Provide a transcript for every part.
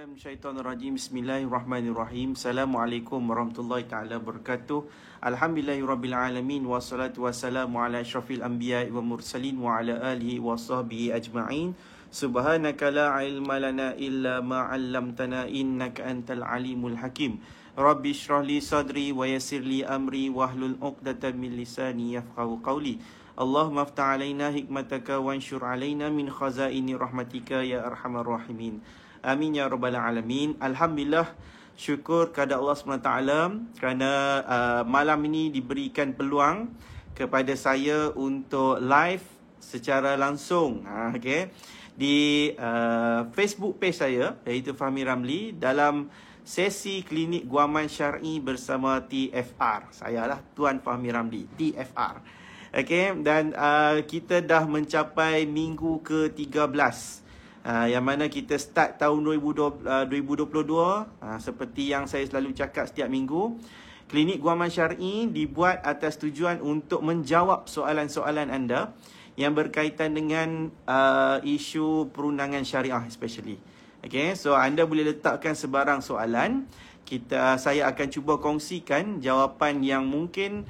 billahi minasyaitonirrajim. Bismillahirrahmanirrahim. Assalamualaikum warahmatullahi taala wabarakatuh. Alhamdulillahirabbil alamin wassalatu wassalamu ala asyrafil anbiya'i wa mursalin wa ala alihi wa sahbihi ajma'in. Subhanaka la ilma lana illa ma 'allamtana innaka antal alimul hakim. Rabbi shrah li sadri wa yassir li amri wahlul 'uqdatam min lisani yafqahu qawli. Allahumma aftah alaina hikmataka wanshur alaina min khazaini rahmatika ya arhamar rahimin. Amin ya rabbal alamin. Alhamdulillah, syukur kepada Allah SWT kerana malam ini diberikan peluang kepada saya untuk live secara langsung di Facebook page saya, iaitu Fahmi Ramli, dalam sesi klinik guaman syar'i bersama TFR. Saya lah Tuan Fahmi Ramli, TFR. Dan kita dah mencapai minggu ke-13, yang mana kita start tahun 2022. Seperti yang saya selalu cakap setiap minggu, klinik guaman syar'i dibuat atas tujuan untuk menjawab soalan-soalan anda yang berkaitan dengan isu perundangan syariah especially. So anda boleh letakkan sebarang soalan. Saya akan cuba kongsikan jawapan yang mungkin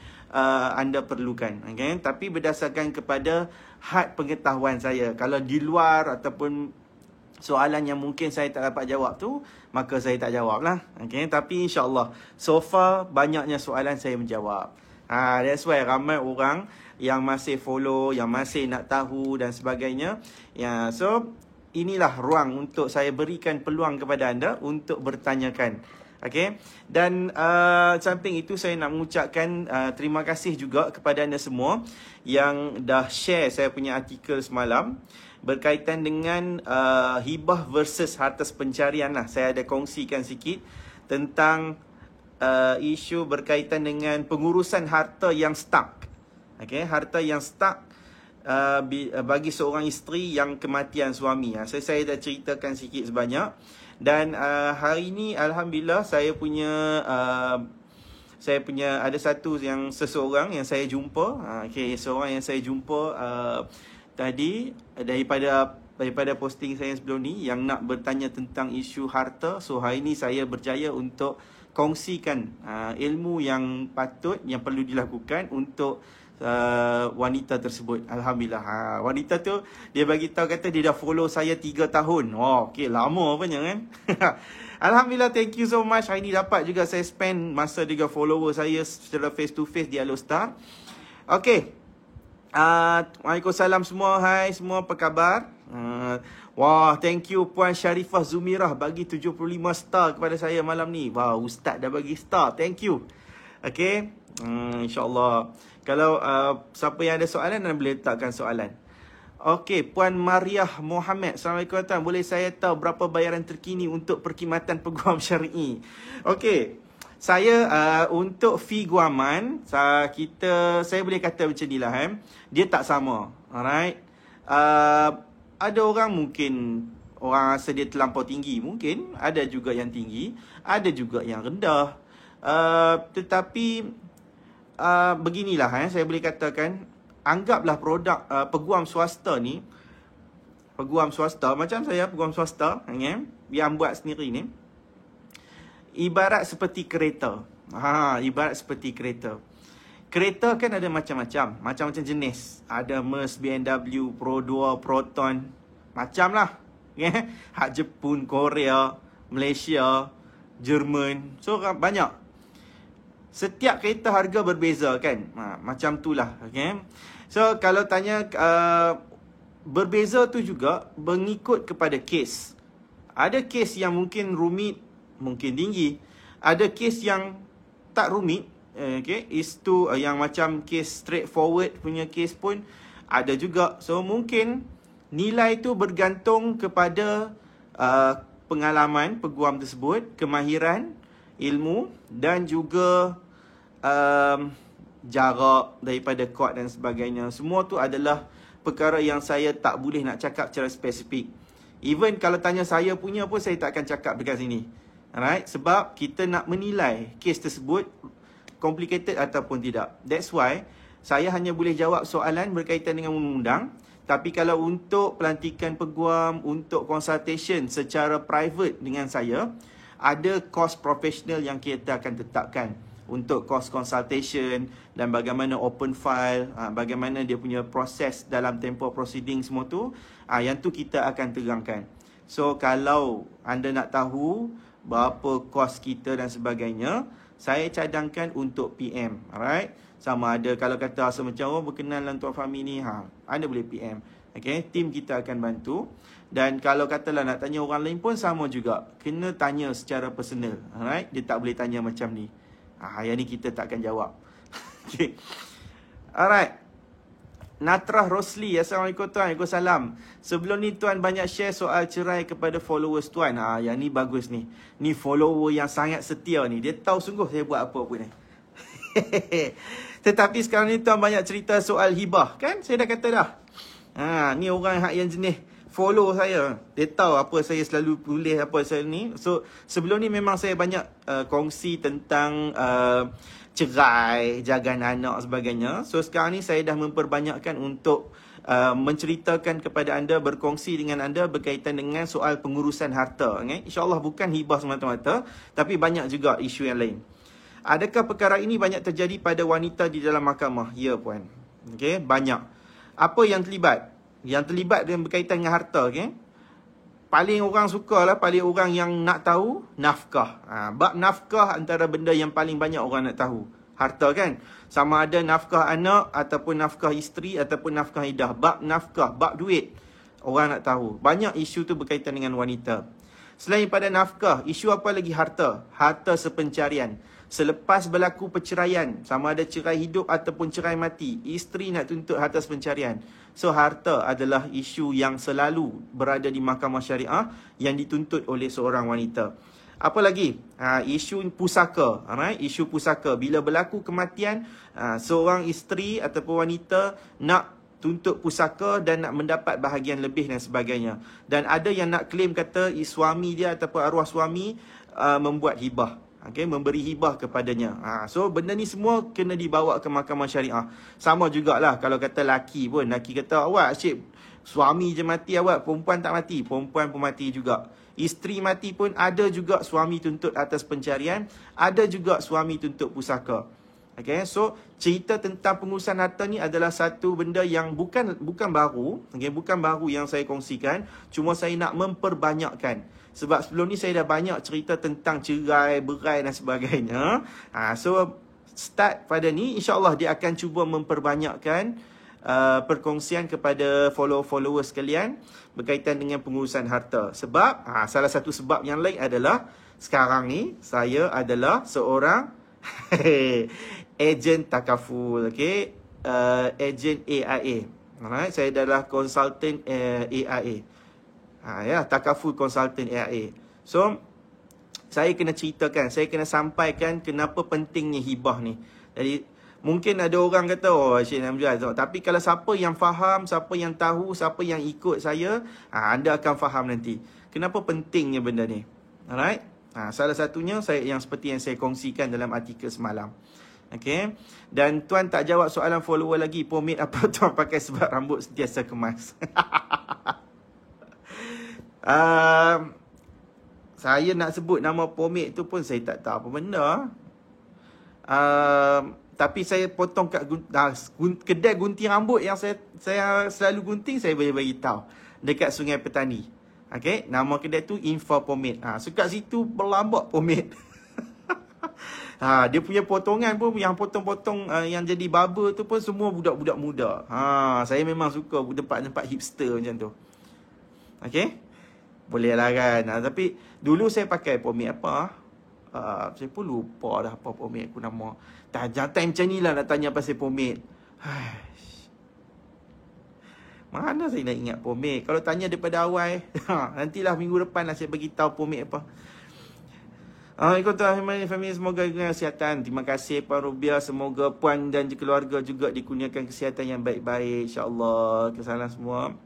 anda perlukan. Tapi berdasarkan kepada had pengetahuan saya. Kalau di luar ataupun soalan yang mungkin saya tak dapat jawab tu, maka saya tak jawab lah. Tapi insyaAllah, so far banyaknya soalan saya menjawab. That's why ramai orang yang masih follow, yang masih nak tahu dan sebagainya. So inilah ruang untuk saya berikan peluang kepada anda untuk bertanyakan. Dan samping itu saya nak mengucapkan terima kasih juga kepada anda semua yang dah share saya punya artikel semalam berkaitan dengan hibah versus hartas pencarian lah. Saya ada kongsikan sikit tentang isu berkaitan dengan pengurusan harta yang stuck. Harta yang stuck bagi seorang isteri yang kematian suami. Saya dah ceritakan sikit sebanyak. Dan hari ini alhamdulillah saya punya ada seseorang yang saya jumpa. Seorang yang saya jumpa tadi daripada posting saya sebelum ni yang nak bertanya tentang isu harta. So hari ni saya berjaya untuk kongsikan ilmu yang patut, yang perlu dilakukan untuk wanita tersebut. Alhamdulillah. Wanita tu dia bagi tahu, kata dia dah follow saya 3 tahun. Lama apanya kan. Alhamdulillah, thank you so much. Hari ni dapat juga saya spend masa dengan follower saya secara face to face di Alostar. Waalaikumsalam semua. Hai semua, apa khabar? Thank you Puan Sharifah Zumirah bagi 75 star kepada saya malam ni. Ustaz dah bagi star. Thank you. InsyaAllah. Kalau siapa yang ada soalan, anda boleh letakkan soalan. Puan Mariah Muhammad, Assalamualaikum tuan. Boleh saya tahu berapa bayaran terkini untuk perkhidmatan peguam syar'i? Saya untuk fee guaman, saya boleh kata macam ni lah. Dia tak sama. Alright. Ada orang mungkin orang rasa dia terlampau tinggi. Mungkin ada juga yang tinggi, ada juga yang rendah. Tetapi beginilah, saya boleh katakan, anggaplah produk peguam swasta ni, peguam swasta macam saya, peguam swasta yang buat sendiri ni, ibarat seperti kereta. Ibarat seperti kereta. Kereta kan ada macam-macam jenis. Ada Merc, BMW, Pro 2, Proton, macam lah. Hak Jepun, Korea, Malaysia, Jerman. So banyak. Setiap kereta harga berbeza kan. Macam tu lah. So kalau tanya berbeza tu juga mengikut kepada kes. Ada kes yang mungkin rumit, mungkin tinggi. Ada kes yang tak rumit. Itu yang macam kes straightforward punya kes pun ada juga. So mungkin nilai tu bergantung kepada pengalaman peguam tersebut, kemahiran, ilmu dan juga jarak daripada court dan sebagainya. Semua tu adalah perkara yang saya tak boleh nak cakap secara spesifik. Even kalau tanya saya punya pun, saya tak akan cakap dekat sini. Alright? Sebab kita nak menilai kes tersebut complicated ataupun tidak. That's why saya hanya boleh jawab soalan berkaitan dengan undang-undang. Tapi kalau untuk pelantikan peguam, untuk consultation secara private dengan saya, ada kos profesional yang kita akan tetapkan untuk kos consultation dan bagaimana open file, bagaimana dia punya proses dalam tempoh proceeding semua tu, yang tu kita akan terangkan. So kalau anda nak tahu berapa kos kita dan sebagainya, saya cadangkan untuk PM. Alright. Sama ada kalau kata rasa macam berkenan dengan Tuan Fahmi ni, anda boleh PM. Okay, tim kita akan bantu. Dan kalau katalah nak tanya orang lain pun sama juga. Kena tanya secara personal. Alright. Dia tak boleh tanya macam ni. Yang ni kita tak akan jawab. Okay. Alright. Natrah Rosli, Assalamualaikum Tuan. Waalaikumsalam. Sebelum ni Tuan banyak share soal cerai kepada followers Tuan. Yang ni bagus ni. Ni follower yang sangat setia ni. Dia tahu sungguh saya buat apa pun ni. Tetapi sekarang ni Tuan banyak cerita soal hibah. Kan? Saya dah kata dah. Ni orang yang jenis follow saya. Dia tahu apa saya selalu tulis, apa saya ni. So, sebelum ni memang saya banyak kongsi tentang cerai, jaga anak sebagainya. So, sekarang ni saya dah memperbanyakkan untuk menceritakan kepada anda, berkongsi dengan anda berkaitan dengan soal pengurusan harta. Okay? InsyaAllah bukan hibah semata-mata, tapi banyak juga isu yang lain. Adakah perkara ini banyak terjadi pada wanita di dalam mahkamah? Ya, puan. Okay? Banyak. Apa yang terlibat? Yang terlibat dengan berkaitan dengan harta, okay? Paling orang suka lah, paling orang yang nak tahu, nafkah. Bab nafkah antara benda yang paling banyak orang nak tahu. Harta kan? Sama ada nafkah anak, ataupun nafkah isteri, ataupun nafkah idah. Bab nafkah, bab duit. Orang nak tahu. Banyak isu tu berkaitan dengan wanita. Selain pada nafkah, isu apa lagi harta? Harta sepencarian. Selepas berlaku perceraian, sama ada cerai hidup ataupun cerai mati, isteri nak tuntut harta sepencarian. So, harta adalah isu yang selalu berada di mahkamah syariah yang dituntut oleh seorang wanita. Apa lagi? Isu pusaka. Isu pusaka. Bila berlaku kematian, seorang isteri ataupun wanita nak tuntut pusaka dan nak mendapat bahagian lebih dan sebagainya. Dan ada yang nak claim kata suami dia ataupun arwah suami membuat hibah. Okay, memberi hibah kepadanya. So, benda ni semua kena dibawa ke mahkamah syariah. Sama jugalah kalau kata laki pun. Laki kata, awak asyik suami je mati awak, perempuan tak mati. Perempuan pun mati juga. Isteri mati pun ada juga suami tuntut atas pencarian. Ada juga suami tuntut pusaka. Okay, so cerita tentang pengurusan harta ni adalah satu benda yang bukan baru. Okay, bukan baru yang saya kongsikan. Cuma saya nak memperbanyakkan. Sebab sebelum ni saya dah banyak cerita tentang cerai, berai dan sebagainya. So, start pada ni, insyaAllah dia akan cuba memperbanyakkan perkongsian kepada follower sekalian berkaitan dengan pengurusan harta. Sebab, salah satu sebab yang lain adalah, sekarang ni, saya adalah seorang ejen takaful, okay? Ejen AIA. Alright, saya adalah konsultan AIA. Takaful consultant AIA. So, saya kena ceritakan, saya kena sampaikan kenapa pentingnya hibah ni. Jadi, mungkin ada orang kata, Syed Hamzah. Tapi kalau siapa yang faham, siapa yang tahu, siapa yang ikut saya, anda akan faham nanti. Kenapa pentingnya benda ni. Alright? Salah satunya, yang seperti yang saya kongsikan dalam artikel semalam. Okay? Dan Tuan tak jawab soalan follower lagi. Pomade apa Tuan pakai sebab rambut sentiasa kemas? Saya nak sebut nama pomade tu pun saya tak tahu apa benda. Tapi saya potong kat kedai gunting rambut yang saya selalu gunting, saya boleh bagi tahu dekat Sungai Petani. Okey, nama kedai tu Info Pomade. So kat situ berlambak pomade. Dia punya potongan pun yang potong-potong yang jadi barber tu pun semua budak-budak muda. Saya memang suka tempat-tempat hipster macam tu. Okey? Boleh lah kan. Tapi dulu saya pakai pomade apa? Saya pun lupa dah apa pomade aku nama. Time macam ni lah nak tanya pasal pomade. Mana saya nak ingat pomade? Kalau tanya daripada awal, nantilah minggu depan lah saya bagi tahu pomade apa. Assalamualaikum warahmatullahi wabarakatuh. Semoga kesihatan. Terima kasih Puan Rubiah. Semoga Puan dan keluarga juga dikurniakan kesihatan yang baik-baik. InsyaAllah. Kesalahan semua.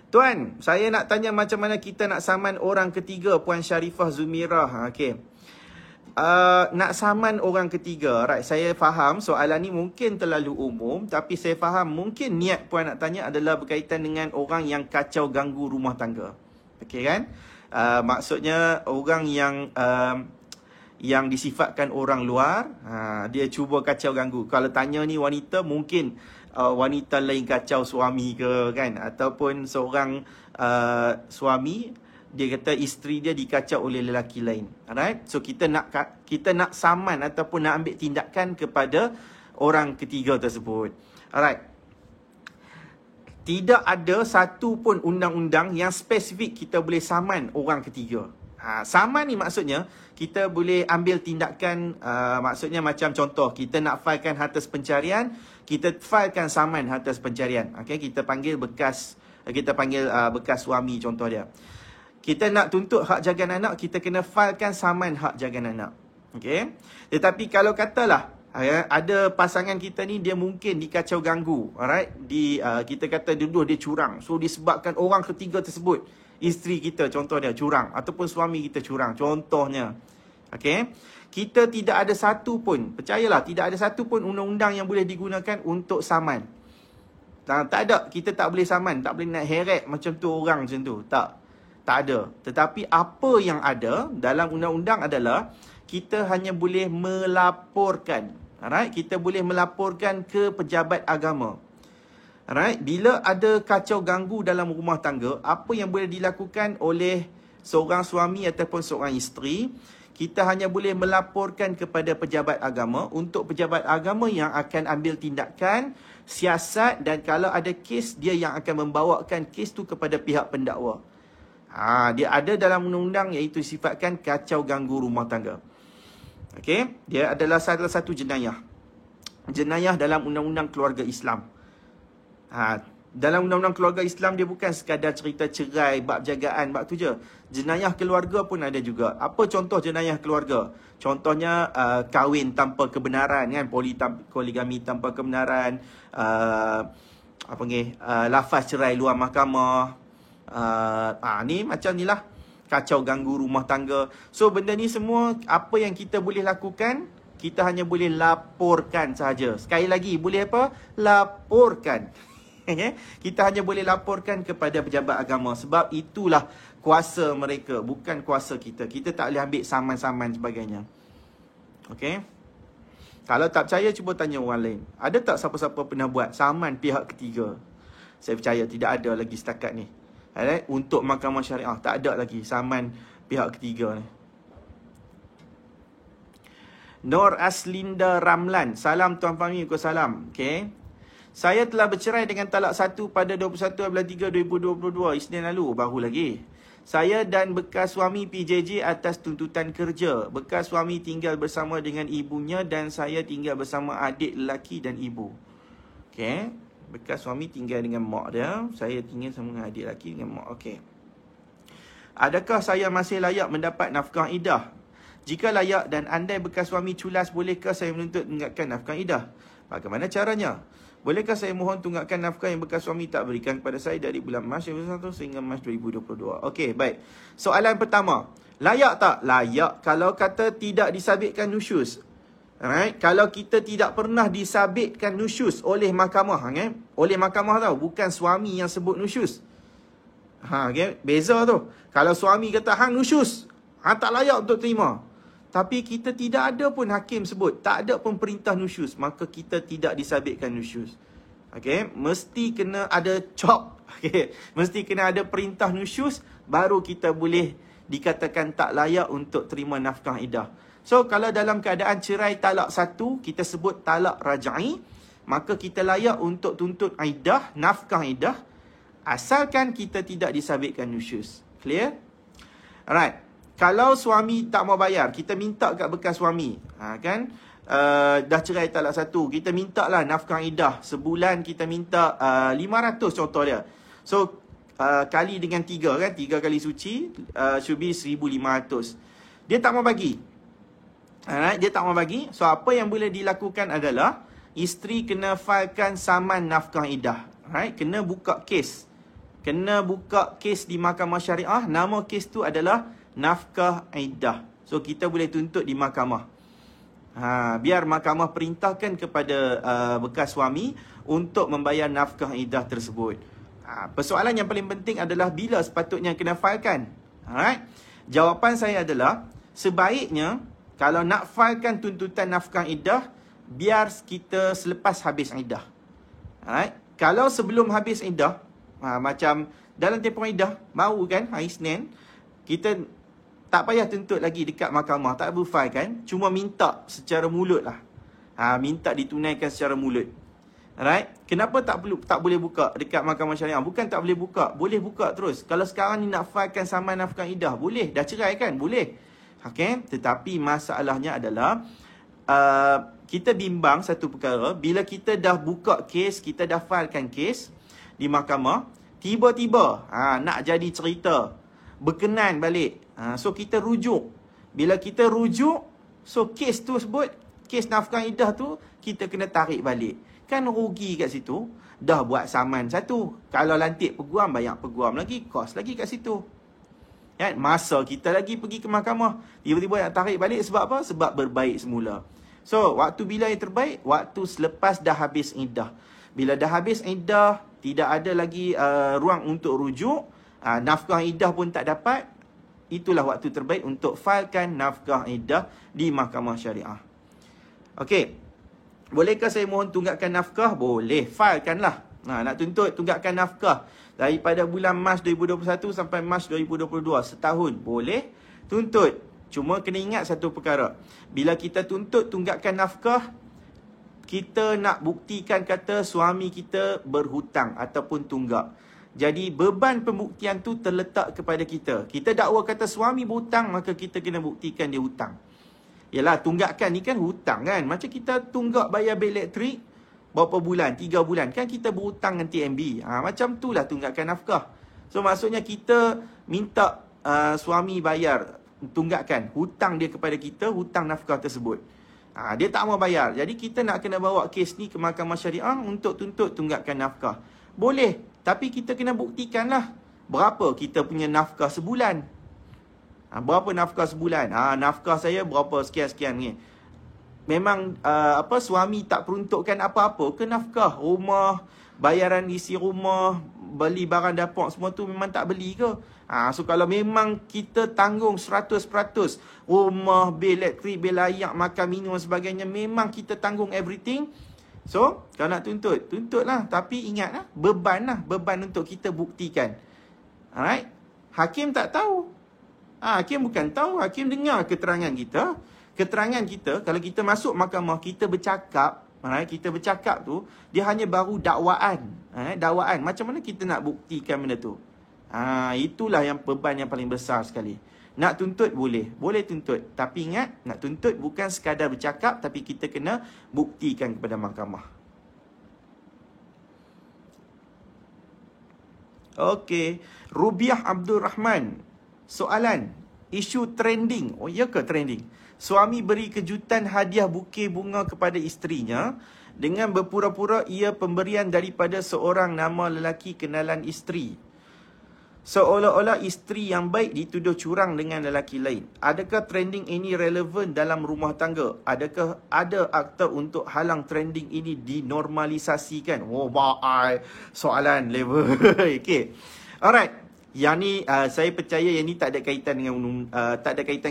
Tuan, saya nak tanya macam mana kita nak saman orang ketiga, Puan Sharifah Zumirah. Okey. nak saman orang ketiga, right? Saya faham soalan ni mungkin terlalu umum, tapi saya faham mungkin niat puan nak tanya adalah berkaitan dengan orang yang kacau ganggu rumah tangga. Okey kan? Maksudnya orang yang disifatkan orang luar, dia cuba kacau ganggu. Kalau tanya ni wanita, mungkin wanita lain kacau suami ke kan, ataupun seorang suami dia kata isteri dia dikacau oleh lelaki lain. Alright? So kita nak saman ataupun nak ambil tindakan kepada orang ketiga tersebut. Alright. Tidak ada satu pun undang-undang yang spesifik kita boleh saman orang ketiga. Saman ni maksudnya kita boleh ambil tindakan, maksudnya macam contoh, kita nak filekan harta pencarian, kita filekan saman harta pencarian. Okay? Kita panggil bekas suami contoh dia. Kita nak tuntut hak jagaan anak, kita kena filekan saman hak jagaan anak. Okay? Tetapi kalau katalah ada pasangan kita ni dia mungkin dikacau ganggu, alright? Kita kata dia curang. So disebabkan orang ketiga tersebut, isteri kita contohnya curang ataupun suami kita curang contohnya. Okey. Kita tidak ada satu pun, percayalah, tidak ada satu pun undang-undang yang boleh digunakan untuk saman. Tak ada, kita tak boleh saman, tak boleh nak heret macam tu orang macam tu. Tak ada. Tetapi apa yang ada dalam undang-undang adalah kita hanya boleh melaporkan. Alright, kita boleh melaporkan ke pejabat agama. Alright, bila ada kacau ganggu dalam rumah tangga, apa yang boleh dilakukan oleh seorang suami ataupun seorang isteri, kita hanya boleh melaporkan kepada pejabat agama untuk pejabat agama yang akan ambil tindakan, siasat, dan kalau ada kes, dia yang akan membawakan kes tu kepada pihak pendakwa. Dia ada dalam undang-undang iaitu sifatkan kacau ganggu rumah tangga. Okey, dia adalah salah satu jenayah. Jenayah dalam undang-undang keluarga Islam. Dalam undang-undang keluarga Islam dia bukan sekadar cerita cerai, bab jagaan, bab tu je. Jenayah keluarga pun ada juga. Apa contoh jenayah keluarga? Contohnya kahwin tanpa kebenaran kan, poligami tanpa kebenaran, lafaz cerai luar mahkamah. Ni macam ni lah, kacau ganggu rumah tangga. So benda ni semua apa yang kita boleh lakukan, kita hanya boleh laporkan sahaja. Sekali lagi, boleh apa? Laporkan. Kita hanya boleh laporkan kepada pejabat agama. Sebab itulah kuasa mereka, bukan kuasa kita. Kita tak boleh ambil saman-saman sebagainya. Okay? Kalau tak percaya, cuba tanya orang lain. Ada tak siapa-siapa pernah buat saman pihak ketiga? Saya percaya tidak ada lagi setakat ni. Untuk mahkamah syariah, tak ada lagi saman pihak ketiga ni. Nur Aslinda Ramlan. Salam Tuan Fahmi, salam. Okay. Saya telah bercerai dengan talak 1 pada 21/3/2022, Isnin lalu, baru lagi. Saya dan bekas suami PJJ atas tuntutan kerja. Bekas suami tinggal bersama dengan ibunya dan saya tinggal bersama adik lelaki dan ibu. Okay. Bekas suami tinggal dengan mak dia, saya tinggal sama dengan adik lelaki dengan mak. Okay. Adakah saya masih layak mendapat nafkah iddah? Jika layak dan andai bekas suami culas, bolehkah saya menuntut tunggakan nafkah iddah? Bagaimana caranya? Bolehkah saya mohon tunggakan nafkah yang bekas suami tak berikan kepada saya dari bulan Mac 2021 sehingga Mac 2022? Okey, baik. Soalan pertama, layak tak? Layak kalau kata tidak disabitkan nusyus. Alright, kalau kita tidak pernah disabitkan nusyus oleh mahkamah, oleh mahkamah tahu, bukan suami yang sebut nusyus. Okay? Beza tu. Kalau suami kata hang nusyus, tak layak untuk terima. Tapi kita tidak ada pun hakim sebut, tak ada pun perintah nusyus, maka kita tidak disabitkan nusyus. Okay? Mesti kena ada chop. Okay? Mesti kena ada perintah nusyus, baru kita boleh dikatakan tak layak untuk terima nafkah iddah. So, kalau dalam keadaan cerai talak 1, kita sebut talak raj'i, maka kita layak untuk tuntut iddah, nafkah iddah, asalkan kita tidak disabitkan nusyus. Clear? Alright. Kalau suami tak mau bayar, kita minta kat bekas suami. Dah cerai talak 1, kita minta lah nafkah iddah. Sebulan kita minta 500 contoh dia. So, kali dengan 3 kan, 3 kali suci, should be 1,500. Dia tak mau bagi. Alright, dia tak mau bagi. So, apa yang boleh dilakukan adalah isteri kena filekan saman nafkah iddah. Alright, kena buka kes. Kena buka kes di mahkamah syariah. Nama kes tu adalah nafkah iddah. So kita boleh tuntut di mahkamah. Biar mahkamah perintahkan kepada bekas suami untuk membayar nafkah iddah tersebut. Persoalan yang paling penting adalah bila sepatutnya kena filekan. Alright? Jawapan saya adalah sebaiknya kalau nak filekan tuntutan nafkah iddah, biar kita selepas habis iddah. Alright? Kalau sebelum habis iddah, macam dalam tempoh iddah, baru kan hari Isnin, kita tak payah tuntut lagi dekat mahkamah, tak perlu file kan, cuma minta secara mulut lah. Minta ditunaikan secara mulut. Alright? Kenapa tak boleh buka dekat mahkamah syariah? Bukan tak boleh buka, boleh buka terus. Kalau sekarang ni nak filekan saman nafkah iddah, boleh, dah cerai kan, boleh. Okay? Tetapi masalahnya adalah kita bimbang satu perkara, bila kita dah buka kes, kita dah filekan kes di mahkamah, tiba-tiba nak jadi cerita, berkenan balik. So kita rujuk. Bila kita rujuk, so kes tu sebut, kes nafkah iddah tu kita kena tarik balik. Kan rugi kat situ. Dah buat saman satu. Kalau lantik peguam, bayar peguam lagi, kos lagi kat situ. Kan? Masa kita lagi pergi ke mahkamah, tiba-tiba nak tarik balik sebab apa? Sebab berbaik semula. So, waktu bila yang terbaik? Waktu selepas dah habis iddah. Bila dah habis iddah, tidak ada lagi ruang untuk rujuk, nafkah iddah pun tak dapat, itulah waktu terbaik untuk filekan nafkah iddah di mahkamah syariah. Okey. Bolehkah saya mohon tunggakan nafkah? Boleh. Filekanlah. Nak tuntut tunggakan nafkah daripada bulan Mac 2021 sampai Mac 2022. Setahun. Boleh. Tuntut. Cuma kena ingat satu perkara. Bila kita tuntut tunggakan nafkah, kita nak buktikan kata suami kita berhutang ataupun tunggak. Jadi beban pembuktian tu terletak kepada kita. Kita dakwa kata suami berhutang, maka kita kena buktikan dia hutang. Yalah, tunggakan ni kan hutang kan. Macam kita tunggak bayar bil elektrik berapa bulan, 3 bulan. Kan kita berhutang dengan TNB. Macam tu lah tunggakan nafkah. So maksudnya kita minta suami bayar tunggakan hutang dia kepada kita, hutang nafkah tersebut. Dia tak mau bayar. Jadi kita nak kena bawa kes ni ke mahkamah syariah untuk tuntut tunggakan nafkah. Boleh. Tapi kita kena buktikanlah berapa kita punya nafkah sebulan. Berapa nafkah sebulan? Nafkah saya berapa sekian-sekian ni. Memang suami tak peruntukkan apa-apa ke nafkah? Rumah, bayaran isi rumah, beli barang dapur semua tu memang tak beli ke? So kalau memang kita tanggung 100%, rumah, bil elektrik, bil air, makan minum dan sebagainya, memang kita tanggung everything. So, kalau nak tuntut, tuntutlah. Tapi ingatlah, beban untuk kita buktikan. Alright? Hakim tak tahu. Hakim bukan tahu, hakim dengar keterangan kita. Keterangan kita, kalau kita masuk mahkamah, kita bercakap, kita bercakap tu, dia hanya baru dakwaan. Dakwaan. Macam mana kita nak buktikan benda tu? Itulah yang beban yang paling besar sekali. Nak tuntut boleh. Boleh tuntut. Tapi ingat, nak tuntut bukan sekadar bercakap, tapi kita kena buktikan kepada mahkamah. Okey. Rubiah Abdul Rahman. Soalan. Isu trending. Oh, ya ke trending? Suami beri kejutan hadiah bukit bunga kepada isterinya dengan berpura-pura ia pemberian daripada seorang nama lelaki kenalan isteri. Seolah-olah isteri yang baik dituduh curang dengan lelaki lain. Adakah trending ini relevan dalam rumah tangga? Adakah ada akta untuk halang trending ini dinormalisasikan? Oh, baik. Soalan level. Okay. Alright. Yang ni saya percaya yang ni tak ada kaitan dengan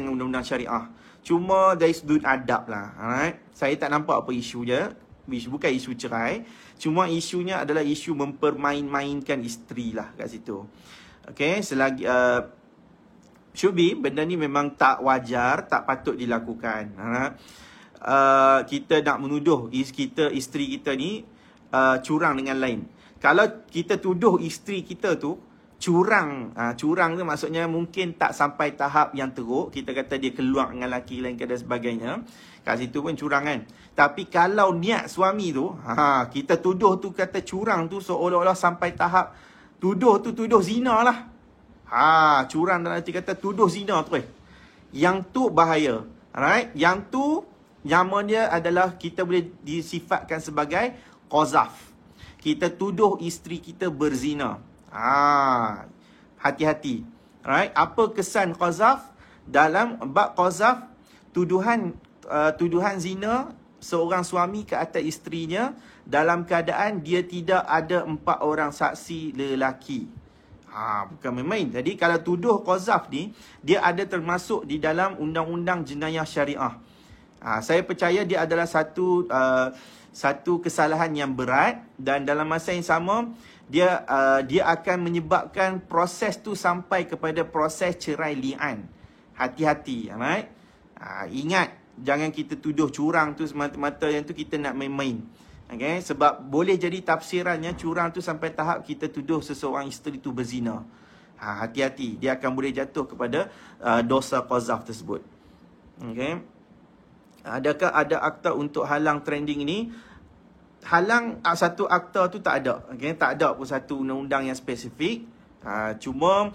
undang-undang syariah. Cuma dari sudut adab lah. Alright. Saya tak nampak apa isu dia. Bukan isu cerai. Cuma isunya adalah isu mempermain-mainkan isteri lah kat situ. Okay, selagi should be, benda ni memang tak wajar, tak patut dilakukan. Kita nak menuduh isteri kita ni curang dengan lain. Kalau kita tuduh isteri kita tu curang, curang tu maksudnya mungkin tak sampai tahap yang teruk. Kita kata dia keluar dengan lelaki lain dan sebagainya. Kat situ pun curang kan. Tapi kalau niat suami tu, kita tuduh tu kata curang tu seolah-olah sampai tahap tuduh zina lah. Curang dalam arti kata tuduh zina tu. Yang tu bahaya. Alright? Yang tu nama dia adalah kita boleh disifatkan sebagai qazaf. Kita tuduh isteri kita berzina. Hati-hati. Alright? Apa kesan qazaf? dalam bab qazaf, tuduhan zina seorang suami ke atas isterinya dalam keadaan dia tidak ada 4 orang saksi lelaki. Bukan main-main. Jadi kalau tuduh qazaf ni, dia ada termasuk di dalam undang-undang jenayah syariah. Saya percaya dia adalah satu kesalahan yang berat, dan dalam masa yang sama dia akan menyebabkan proses tu sampai kepada proses cerai li'an. Hati-hati, right? Ingat, jangan kita tuduh curang tu semata-mata yang tu kita nak main-main. Okay? Sebab boleh jadi tafsirannya curang tu sampai tahap kita tuduh seseorang isteri tu berzina. Hati-hati, dia akan boleh jatuh kepada dosa qazaf tersebut. Okay? Adakah ada akta untuk halang trending ini? Halang satu akta tu tak ada. Okay? Tak ada pun satu undang-undang yang spesifik. Cuma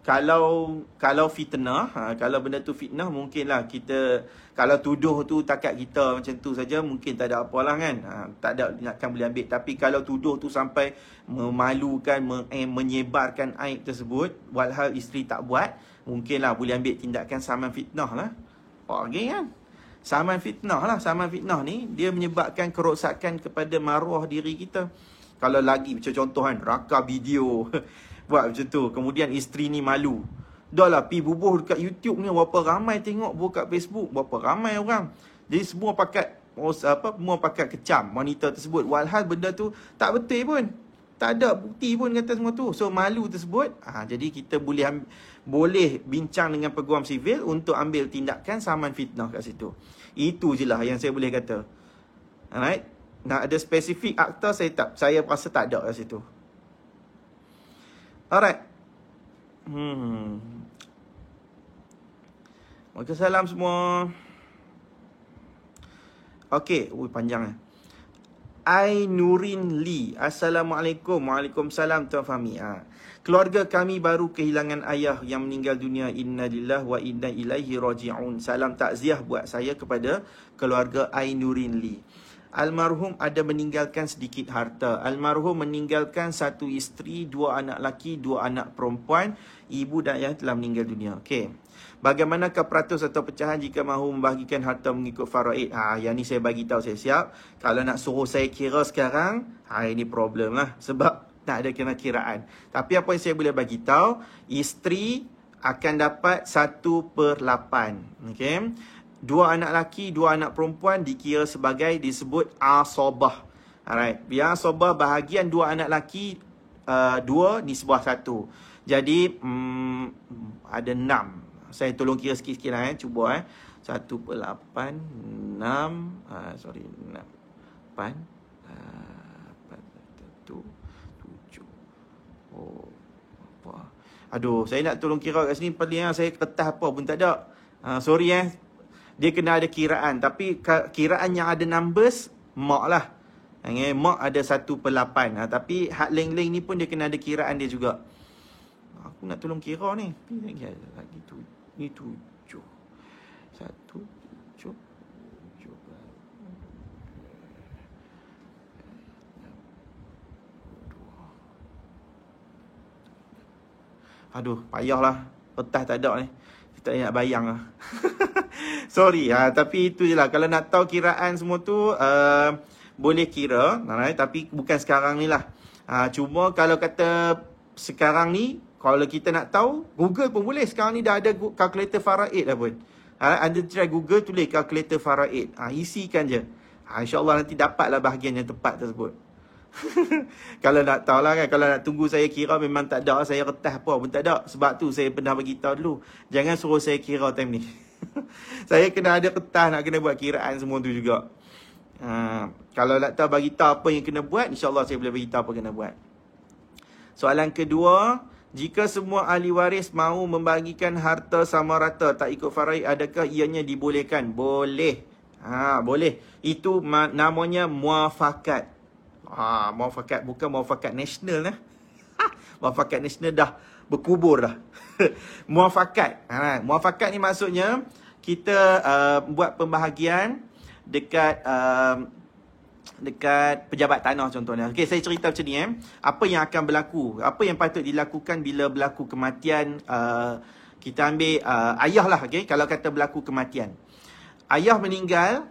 kalau fitnah, kalau benda tu fitnah, mungkinlah kita, kalau tuduh tu takat kita macam tu saja, mungkin tak ada apalah kan. Tak ada, akan boleh ambil. Tapi kalau tuduh tu sampai memalukan, menyebarkan aib tersebut, walhal isteri tak buat, mungkinlah boleh ambil tindakan saman fitnah lah. Okay kan? Saman fitnah lah. Saman fitnah ni dia menyebabkan kerosakan kepada maruah diri kita. Kalau lagi macam contoh kan, rakam video buat macam tu, kemudian isteri ni malu, dah lah pi bubuh dekat YouTube ni, berapa ramai tengok, bubuh kat Facebook, berapa ramai orang. Jadi semua pakat kecam wanita tersebut, walhal benda tu tak betul pun, tak ada bukti pun kata semua tu. So malu tersebut, jadi kita boleh bincang dengan peguam sivil untuk ambil tindakan saman fitnah kat situ. Itu je lah yang saya boleh kata. Alright, nak ada spesifik akta, saya rasa tak ada kat situ. Alright. Waalaikumsalam semua. Okey, panjang Nurin Lee. Assalamualaikum. Waalaikumsalam Tuan Fahmi. Keluarga kami baru kehilangan ayah yang meninggal dunia. Innalillahi wa inna ilaihi raji'un. Salam takziah buat saya kepada keluarga Nurin Lee. Almarhum ada meninggalkan sedikit harta. Almarhum meninggalkan 1 isteri, 2 anak lelaki, 2 anak perempuan. Ibu dan ayah telah meninggal dunia. Okey. Bagaimanakah peratus atau pecahan jika mahu membahagikan harta mengikut faraid? Yang ni saya bagi tahu, saya siap. Kalau nak suruh saya kira sekarang, ini problem lah. Sebab tak ada kira-kiraan. Tapi apa yang saya boleh bagi tahu, isteri akan dapat 1/8. Okey. 2 anak lelaki, 2 anak perempuan dikira sebagai disebut asabah. Alright. Biar asabah bahagian 2 anak lelaki, 2 nisbah 1. Jadi ada 6. Saya tolong kira sikit-sikit lah cuba 1/8 6 sorry 8 1 7. Apa? Aduh, saya nak tolong kira kat sini paling saya kertas apa pun tak ada. Sorry dia kena ada kiraan. Tapi kiraan yang ada numbers, mak lah. Mak ada 1/8. Tapi hak leng-leng ni pun dia kena ada kiraan dia juga. Aku nak tolong kira ni. Lagi tu. Ni 7. 1, 7. Aduh, payahlah. Kertas tak ada ni. Kita nak bayang lah. Sorry, tapi itu je lah. Kalau nak tahu kiraan semua tu, boleh kira. Tapi bukan sekarang ni lah. Cuma kalau kata sekarang ni, kalau kita nak tahu, Google pun boleh. Sekarang ni dah ada kalkulator faraid dah pun. Anda try Google, tulis kalkulator faraid. Isikan je. InsyaAllah nanti dapatlah bahagian yang tepat tersebut. Kalau nak tahu lah kan. Kalau nak tunggu saya kira, memang tak ada. Saya kertas apa pun tak ada. Sebab tu saya pernah bagi tahu dulu. Jangan suruh saya kira time ni. Saya kena ada kertas nak kena buat kiraan semua tu juga. Kalau nak tahu bagi tahu apa yang kena buat, insyaAllah saya boleh bagi tahu apa kena buat. Soalan kedua, jika semua ahli waris mahu membagikan harta sama rata tak ikut faraid, adakah ianya dibolehkan? Boleh. Boleh. Itu namanya muafakat. Muafakat, bukan muafakat nasional lah. Muafakat nasional dah berkubur dah. Muafakat. Muafakat ni maksudnya kita buat pembahagian dekat pejabat tanah contohnya. Okey, saya cerita macam ni Apa yang akan berlaku? Apa yang patut dilakukan bila berlaku kematian Kita ambil ayah lah, okey, kalau kata berlaku kematian. Ayah meninggal,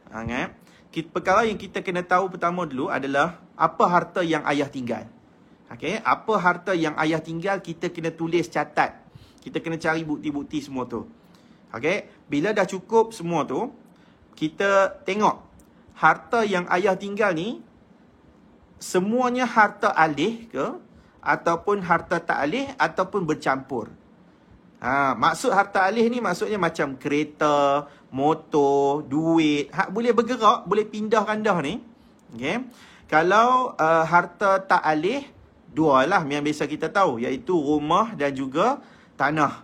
perkara yang kita kena tahu pertama dulu adalah apa harta yang ayah tinggal. Okey, apa harta yang ayah tinggal kita kena tulis, catat. Kita kena cari bukti-bukti semua tu. Okey, bila dah cukup semua tu, kita tengok harta yang ayah tinggal ni semuanya harta alih ke ataupun harta tak alih ataupun bercampur. Maksud harta alih ni maksudnya macam kereta, motor, duit, boleh bergerak, boleh pindah randah ni. Okay. Kalau harta tak alih, dua lah yang biasa kita tahu, iaitu rumah dan juga tanah.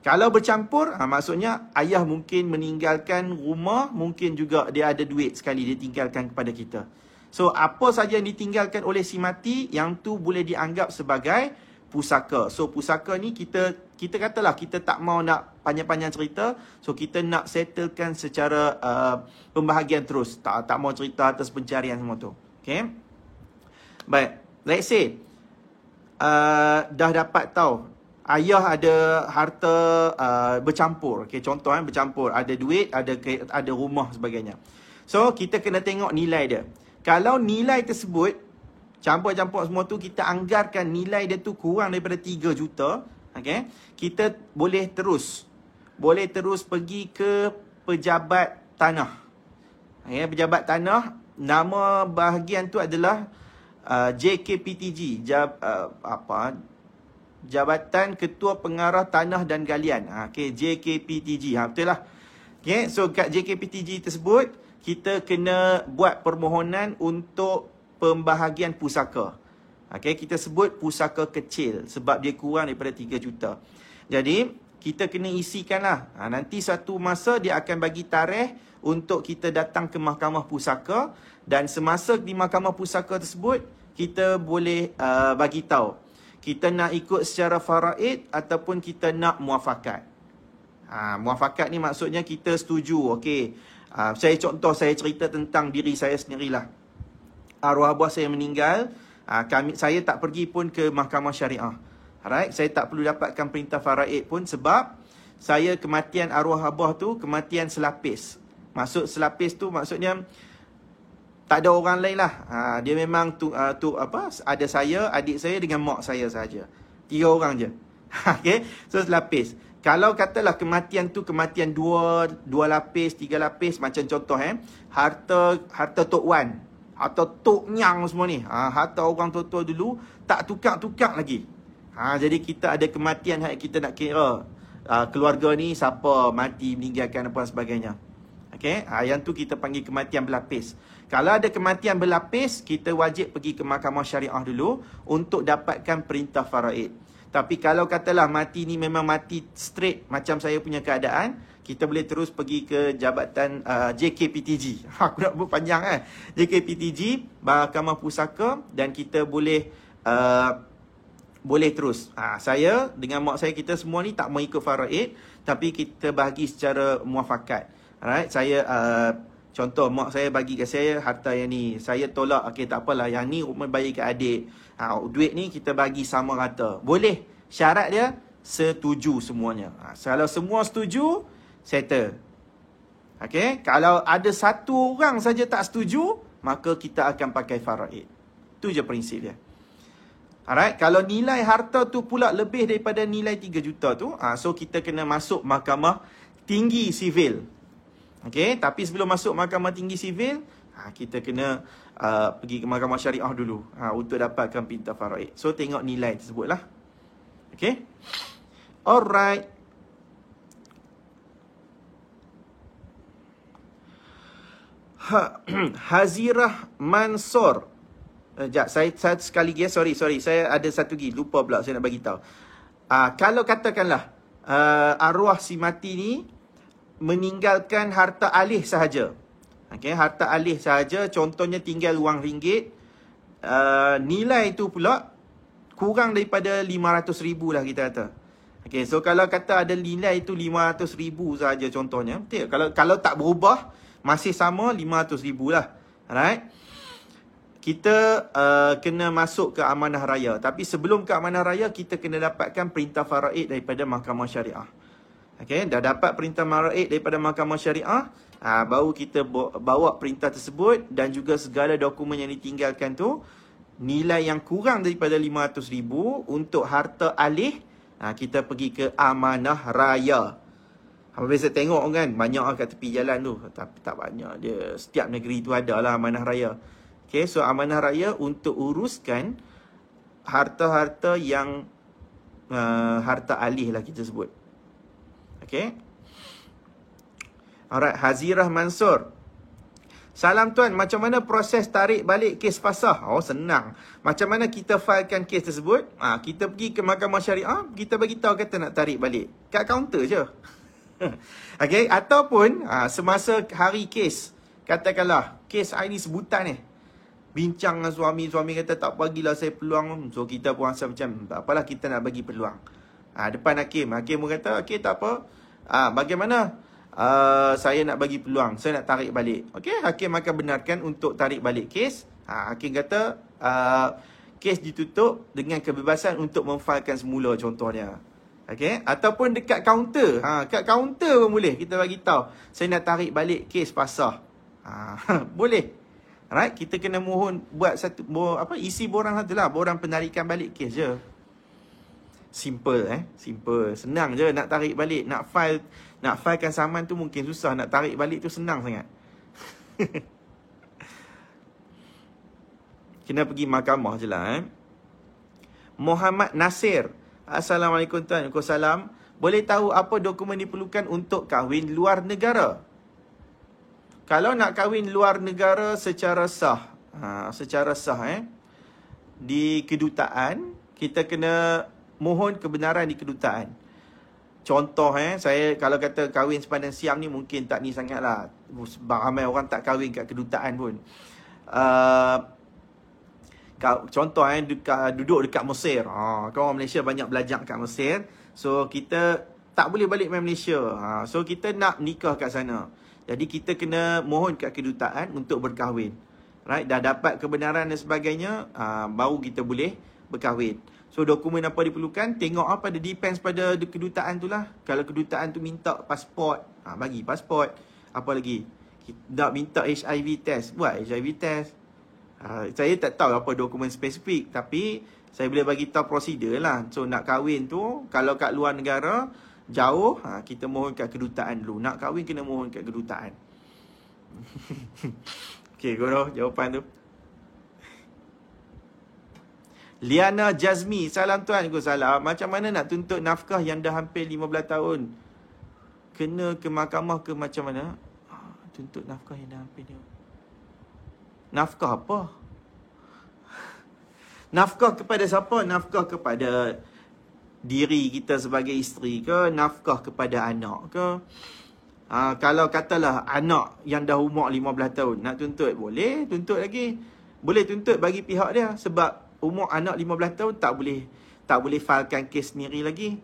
Kalau bercampur, maksudnya ayah mungkin meninggalkan rumah, mungkin juga dia ada duit sekali dia tinggalkan kepada kita. So, apa saja yang ditinggalkan oleh si mati, yang tu boleh dianggap sebagai pusaka. So, pusaka ni kita katalah kita tak mau nak panjang-panjang cerita. So, kita nak settlekan secara pembahagian terus. Tak mau cerita atas pencarian semua tu. Okay. Baik. Let's say, dah dapat tahu, ayah ada harta bercampur. Okay, contoh bercampur. Ada duit, ada rumah sebagainya. So, kita kena tengok nilai dia. Kalau nilai tersebut campur-campur semua tu, kita anggarkan nilai dia tu kurang daripada 3 juta, okay, kita boleh terus pergi ke pejabat tanah. Okay, pejabat tanah, nama bahagian tu adalah JKPTG, Jabatan Ketua Pengarah Tanah dan Galian. Okay, JKPTG, betul lah. Okay, so kat JKPTG tersebut, kita kena buat permohonan untuk pembahagian pusaka. Okay, kita sebut pusaka kecil sebab dia kurang daripada 3 juta. Jadi, kita kena isikan lah. Nanti satu masa dia akan bagi tarikh untuk kita datang ke mahkamah pusaka. Dan semasa di mahkamah pusaka tersebut, kita boleh bagi tahu kita nak ikut secara faraid ataupun kita nak muafakat. Muafakat ni maksudnya kita setuju. Okay, saya cerita tentang diri saya sendirilah. Arwah abah saya meninggal, saya tak pergi pun ke mahkamah syariah. Alright, saya tak perlu dapatkan perintah faraid pun sebab saya kematian arwah abah tu kematian selapis. Maksud selapis tu maksudnya tak ada orang lain lah. Dia memang ada saya, adik saya dengan mak saya saja. 3 orang je. Okay, so selapis. Kalau katalah kematian tu kematian 2 lapis, 3 lapis, macam contoh harta Tok Wan atau Tok Nyang semua ni. Harta orang tua-tua dulu tak tukar-tukar lagi. Jadi kita ada kematian kita nak kira keluarga ni siapa mati, meninggalkan apa sebagainya. Okay, yang tu kita panggil kematian berlapis. Kalau ada kematian berlapis, kita wajib pergi ke mahkamah syariah dulu untuk dapatkan perintah faraid. Tapi kalau katalah mati ni memang mati straight macam saya punya keadaan, kita boleh terus pergi ke jabatan JKPTG. Aku nak buat panjang JKPTG, Mahkamah Pusaka, dan kita boleh terus. Saya dengan mak saya, kita semua ni tak mau ikut faraid, tapi kita bahagi secara muafakat. Alright, saya contoh mak saya bagi ke saya harta yang ni, saya tolak, okey tak apalah, yang ni Umar bagi ke adik. Duit ni kita bagi sama rata. Boleh. Syarat dia setuju semuanya. Kalau semua setuju, settle. Okey, kalau ada satu orang saja tak setuju, maka kita akan pakai faraid. Itu je prinsip dia. Alright, kalau nilai harta tu pula lebih daripada nilai 3 juta tu, so kita kena masuk mahkamah tinggi sivil. Okey, tapi sebelum masuk mahkamah tinggi sivil, kita kena pergi ke mahkamah syariah dulu untuk dapatkan perintah faraid. So tengok nilai tersebut lah. Okey. Alright. Hazirah Mansur. Saya sekali lagi, sorry. Saya ada satu lagi, lupa pula saya nak bagi tahu. Kalau katakanlah arwah si mati ni meninggalkan harta alih sahaja. Okay, harta alih sahaja, contohnya tinggal wang ringgit. Nilai tu pula kurang daripada 500,000 lah kita kata. Okay, so kalau kata ada nilai tu 500,000 sahaja contohnya. Betul? Kalau tak berubah, masih sama 500,000 lah. Alright. Kita kena masuk ke amanah raya. Tapi sebelum ke amanah raya, kita kena dapatkan perintah faraid daripada mahkamah syariah. Okey, dah dapat perintah maraid daripada Mahkamah Syariah, baru kita bawa perintah tersebut dan juga segala dokumen yang ditinggalkan tu, nilai yang kurang daripada 500,000 untuk harta alih, kita pergi ke amanah raya. Apa biasa tengok kan, banyak kat tepi jalan tu, tapi tak banyak dia. Setiap negeri tu ada lah amanah raya. Okey, so amanah raya untuk uruskan harta-harta yang harta alih lah kita sebut. Okay. Alright, Hazirah Mansur. Salam tuan, macam mana proses tarik balik kes fasah? Oh, senang. Macam mana kita filekan kes tersebut? Kita pergi ke Mahkamah Syariah, kita bagi tahu kata nak tarik balik. Kat kaunter je. Okay, ataupun semasa hari kes, katakanlah kes hari ni sebutan bincang dengan suami kata tak bagilah saya peluang. So kita pun rasa macam tak apalah, kita nak bagi peluang. Depan hakim pun kata okey tak apa, bagaimana saya nak bagi peluang, saya nak tarik balik. Okey, hakim akan benarkan untuk tarik balik kes. Hakim kata kes ditutup dengan kebebasan untuk memfailkan semula contohnya. Okey, ataupun dekat kaunter, kat kaunter pun boleh kita bagi tahu saya nak tarik balik kes pasah. Boleh. Alright, kita kena mohon buat satu isi borang satulah, borang penarikan balik kes je. Simple simple, senang je nak tarik balik, nak filekan saman tu mungkin susah, nak tarik balik tu senang sangat. Kena pergi mahkamah je lah. Muhammad Nasir. Assalamualaikum tuan. Waalaikumsalam. Boleh tahu apa dokumen diperlukan untuk kahwin luar negara? Kalau nak kahwin luar negara secara sah, di kedutaan, kita kena mohon kebenaran di kedutaan. Contoh saya kalau kata kahwin sepanjang siam ni mungkin tak ni sangat lah. Ramai orang tak kahwin kat kedutaan pun. Contoh duduk dekat Mesir. Kau orang Malaysia banyak belajar kat Mesir. So kita tak boleh balik main Malaysia. So kita nak nikah kat sana. Jadi kita kena mohon kat kedutaan untuk berkahwin. Right? Dah dapat kebenaran dan sebagainya, baru kita boleh berkahwin. So dokumen apa diperlukan, tengok apa, dia depends pada kedutaan tu lah. Kalau kedutaan tu minta pasport, bagi pasport. Apa lagi? Nak minta HIV test, buat HIV test. Saya tak tahu apa dokumen spesifik, tapi saya boleh bagi tahu prosedur lah. So nak kahwin tu, kalau kat luar negara jauh, kita mohon kat kedutaan dulu. Nak kahwin kena mohon kat kedutaan. Okey, Guru, jawapan tu. Liana Jazmi, salam tuan. Salam. Macam mana nak tuntut nafkah yang dah hampir 15 tahun? Kena ke mahkamah ke macam mana? Tuntut nafkah yang dah hampir ni. Nafkah apa? Nafkah kepada siapa? Nafkah kepada diri kita sebagai isteri ke? Nafkah kepada anak ke? Kalau katalah anak yang dah umur 15 tahun nak tuntut, boleh tuntut lagi. Boleh tuntut bagi pihak dia. Sebab umur anak 15 tahun tak boleh filekan kes sendiri lagi.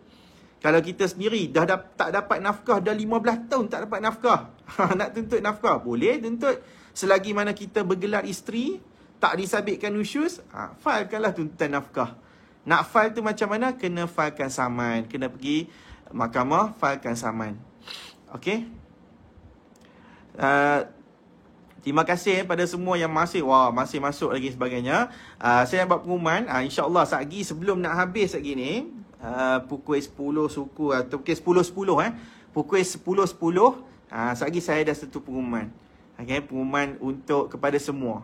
Kalau kita sendiri tak dapat nafkah, dah 15 tahun tak dapat nafkah, nak tuntut nafkah, boleh tuntut. Selagi mana kita bergelar isteri, tak disabitkan nusyus, filekanlah tuntutan nafkah. Nak file tu macam mana? Kena filekan saman. Kena pergi mahkamah, filekan saman. Okey. Terima kasih pada semua yang masih masuk lagi sebagainya. Saya nak buat pengumuman, insya-Allah saat lagi sebelum nak habis lagi ni, pukul 10 suku atau pukul 10.10 pukul 10.10 saat lagi saya ada satu pengumuman. Okey, pengumuman untuk kepada semua.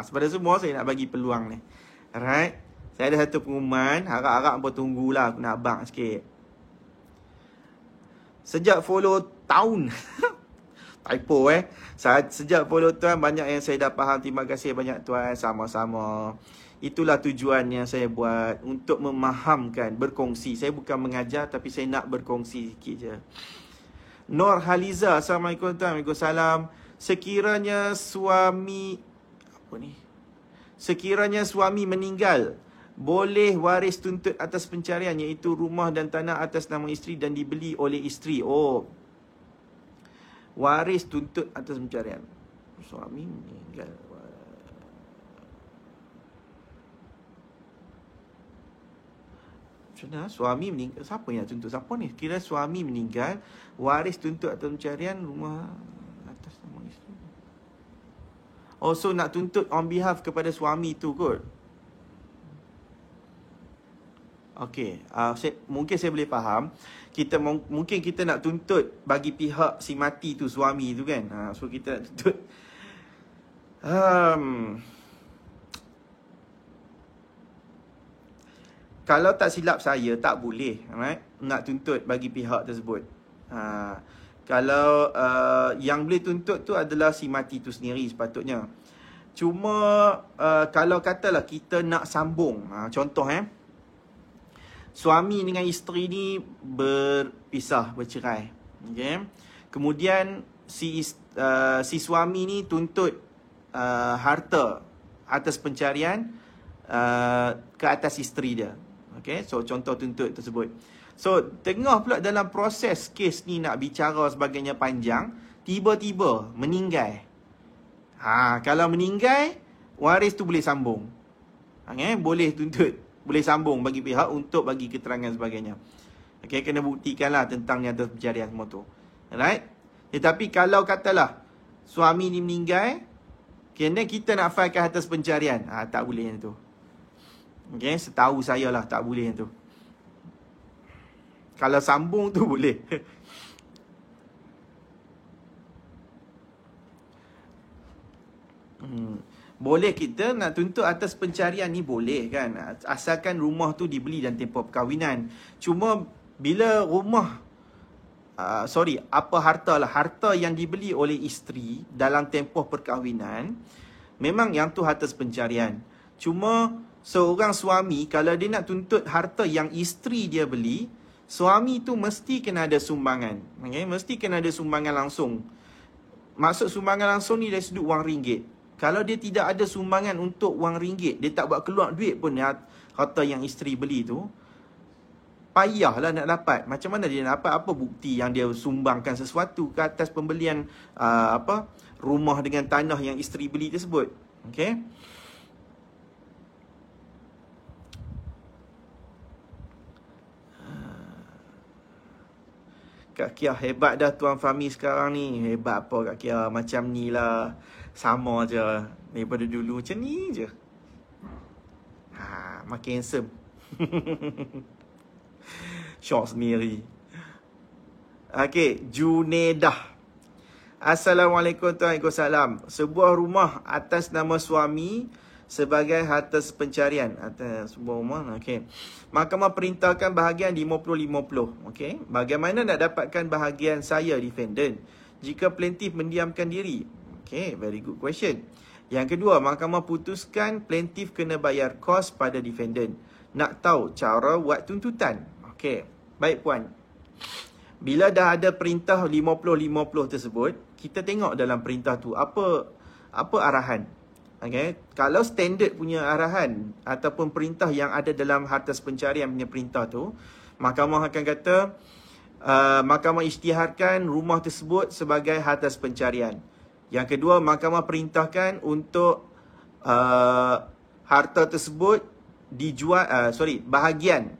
Kepada semua saya nak bagi peluang ni. Alright. Saya ada satu pengumuman, harap-harap hangpa tunggulah, aku nak abang sikit. Sejak follow tahun typo sejak follow tuan, banyak yang saya dah faham. Terima kasih banyak tuan. Sama-sama. Itulah tujuan yang saya buat, untuk memahamkan, berkongsi. Saya bukan mengajar, tapi saya nak berkongsi sikit je. Nur Haliza, Assalamualaikum tuan. Waalaikumsalam. Sekiranya suami meninggal, boleh waris tuntut atas pencarian, iaitu rumah dan tanah atas nama isteri dan dibeli oleh isteri. Waris tuntut atas pencarian. Suami meninggal. Macam suami meninggal, siapa yang nak tuntut? Siapa ni? Kira suami meninggal, waris tuntut atas pencarian rumah atas nama isteri. Oh, so nak tuntut on behalf kepada suami tu kot. Okey, mungkin saya boleh faham. Mungkin kita nak tuntut bagi pihak si mati tu, suami tu kan. So kita nak tuntut. Kalau tak silap saya, tak boleh, right? Nak tuntut bagi pihak tersebut. Kalau yang boleh tuntut tu adalah si mati tu sendiri sepatutnya. Cuma kalau katalah kita nak sambung, contoh suami dengan isteri ni berpisah, bercerai. Okay? Kemudian si suami ni tuntut harta atas pencarian ke atas isteri dia. Okay? So contoh tuntut tersebut. So tengah pula dalam proses kes ni nak bicara sebagainya panjang, tiba-tiba meninggal. Kalau meninggal, waris tu boleh sambung. Boleh tuntut, boleh sambung bagi pihak untuk bagi keterangan sebagainya. Okay, kena buktikanlah tentang ni atas pencarian semua tu. Alright? Tetapi kalau katalah suami ni meninggal, kena kita nak filekan atas pencarian, tak boleh yang tu. Okay, setahu saya lah tak boleh yang tu. Kalau sambung tu boleh. Boleh kita nak tuntut atas pencarian ni, boleh kan, asalkan rumah tu dibeli dan tempoh perkahwinan. Cuma bila rumah harta yang dibeli oleh isteri dalam tempoh perkahwinan, memang yang tu atas pencarian. Cuma seorang suami kalau dia nak tuntut harta yang isteri dia beli, suami tu mesti kena ada sumbangan. Mesti kena ada sumbangan langsung. Maksud sumbangan langsung ni dari sudut wang ringgit. Kalau dia tidak ada sumbangan untuk wang ringgit, dia tak buat keluar duit pun harta yang isteri beli tu, payahlah nak dapat. Macam mana dia nak dapat? Apa bukti yang dia sumbangkan sesuatu ke atas pembelian rumah dengan tanah yang isteri beli tersebut? Okay? Kak Kia, hebat dah Tuan Fahmi sekarang ni. Hebat apa Kak Kia? Macam ni lah. Sama je daripada dulu, macam ni je. Makin handsome. Syok sendiri. Okay, Junedah. Assalamualaikum, Waalaikumsalam. Sebuah rumah atas nama suami sebagai harta pencarian. Atas sebuah rumah, okay. Mahkamah perintahkan bahagian 50-50. Okay. Bagaimana nak dapatkan bahagian saya, defendant, jika plaintiff mendiamkan diri? Okay, very good question. Yang kedua, mahkamah putuskan plaintiff kena bayar kos pada defendant. Nak tahu cara buat tuntutan? Okay, baik puan. Bila dah ada perintah 50-50 tersebut, kita tengok dalam perintah tu apa arahan. Okay, kalau standard punya arahan ataupun perintah yang ada dalam harta pencarian punya perintah tu, mahkamah akan kata mahkamah isytiharkan rumah tersebut sebagai harta pencarian. Yang kedua, mahkamah perintahkan untuk harta tersebut dijual, bahagian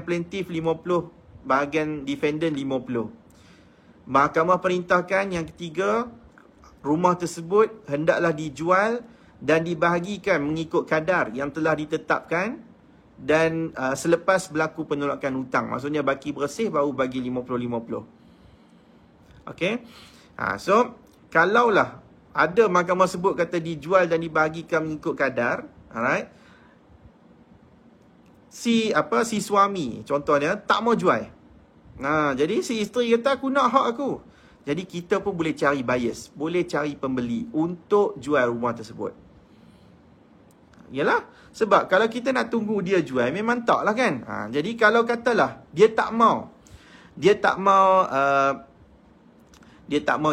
plaintiff 50, bahagian defendant 50. Mahkamah perintahkan yang ketiga, rumah tersebut hendaklah dijual dan dibahagikan mengikut kadar yang telah ditetapkan dan selepas berlaku penolakan hutang. Maksudnya baki bersih baru bagi 50-50. Okey. So kalaulah ada mahkamah sebut kata dijual dan dibahagikan mengikut kadar, alright, si suami contohnya tak mau jual. Jadi si isteri kata aku nak hak aku. Jadi kita pun boleh cari buyers, boleh cari pembeli untuk jual rumah tersebut. Yalah, sebab kalau kita nak tunggu dia jual memang taklah kan. Jadi kalau katalah dia tak mau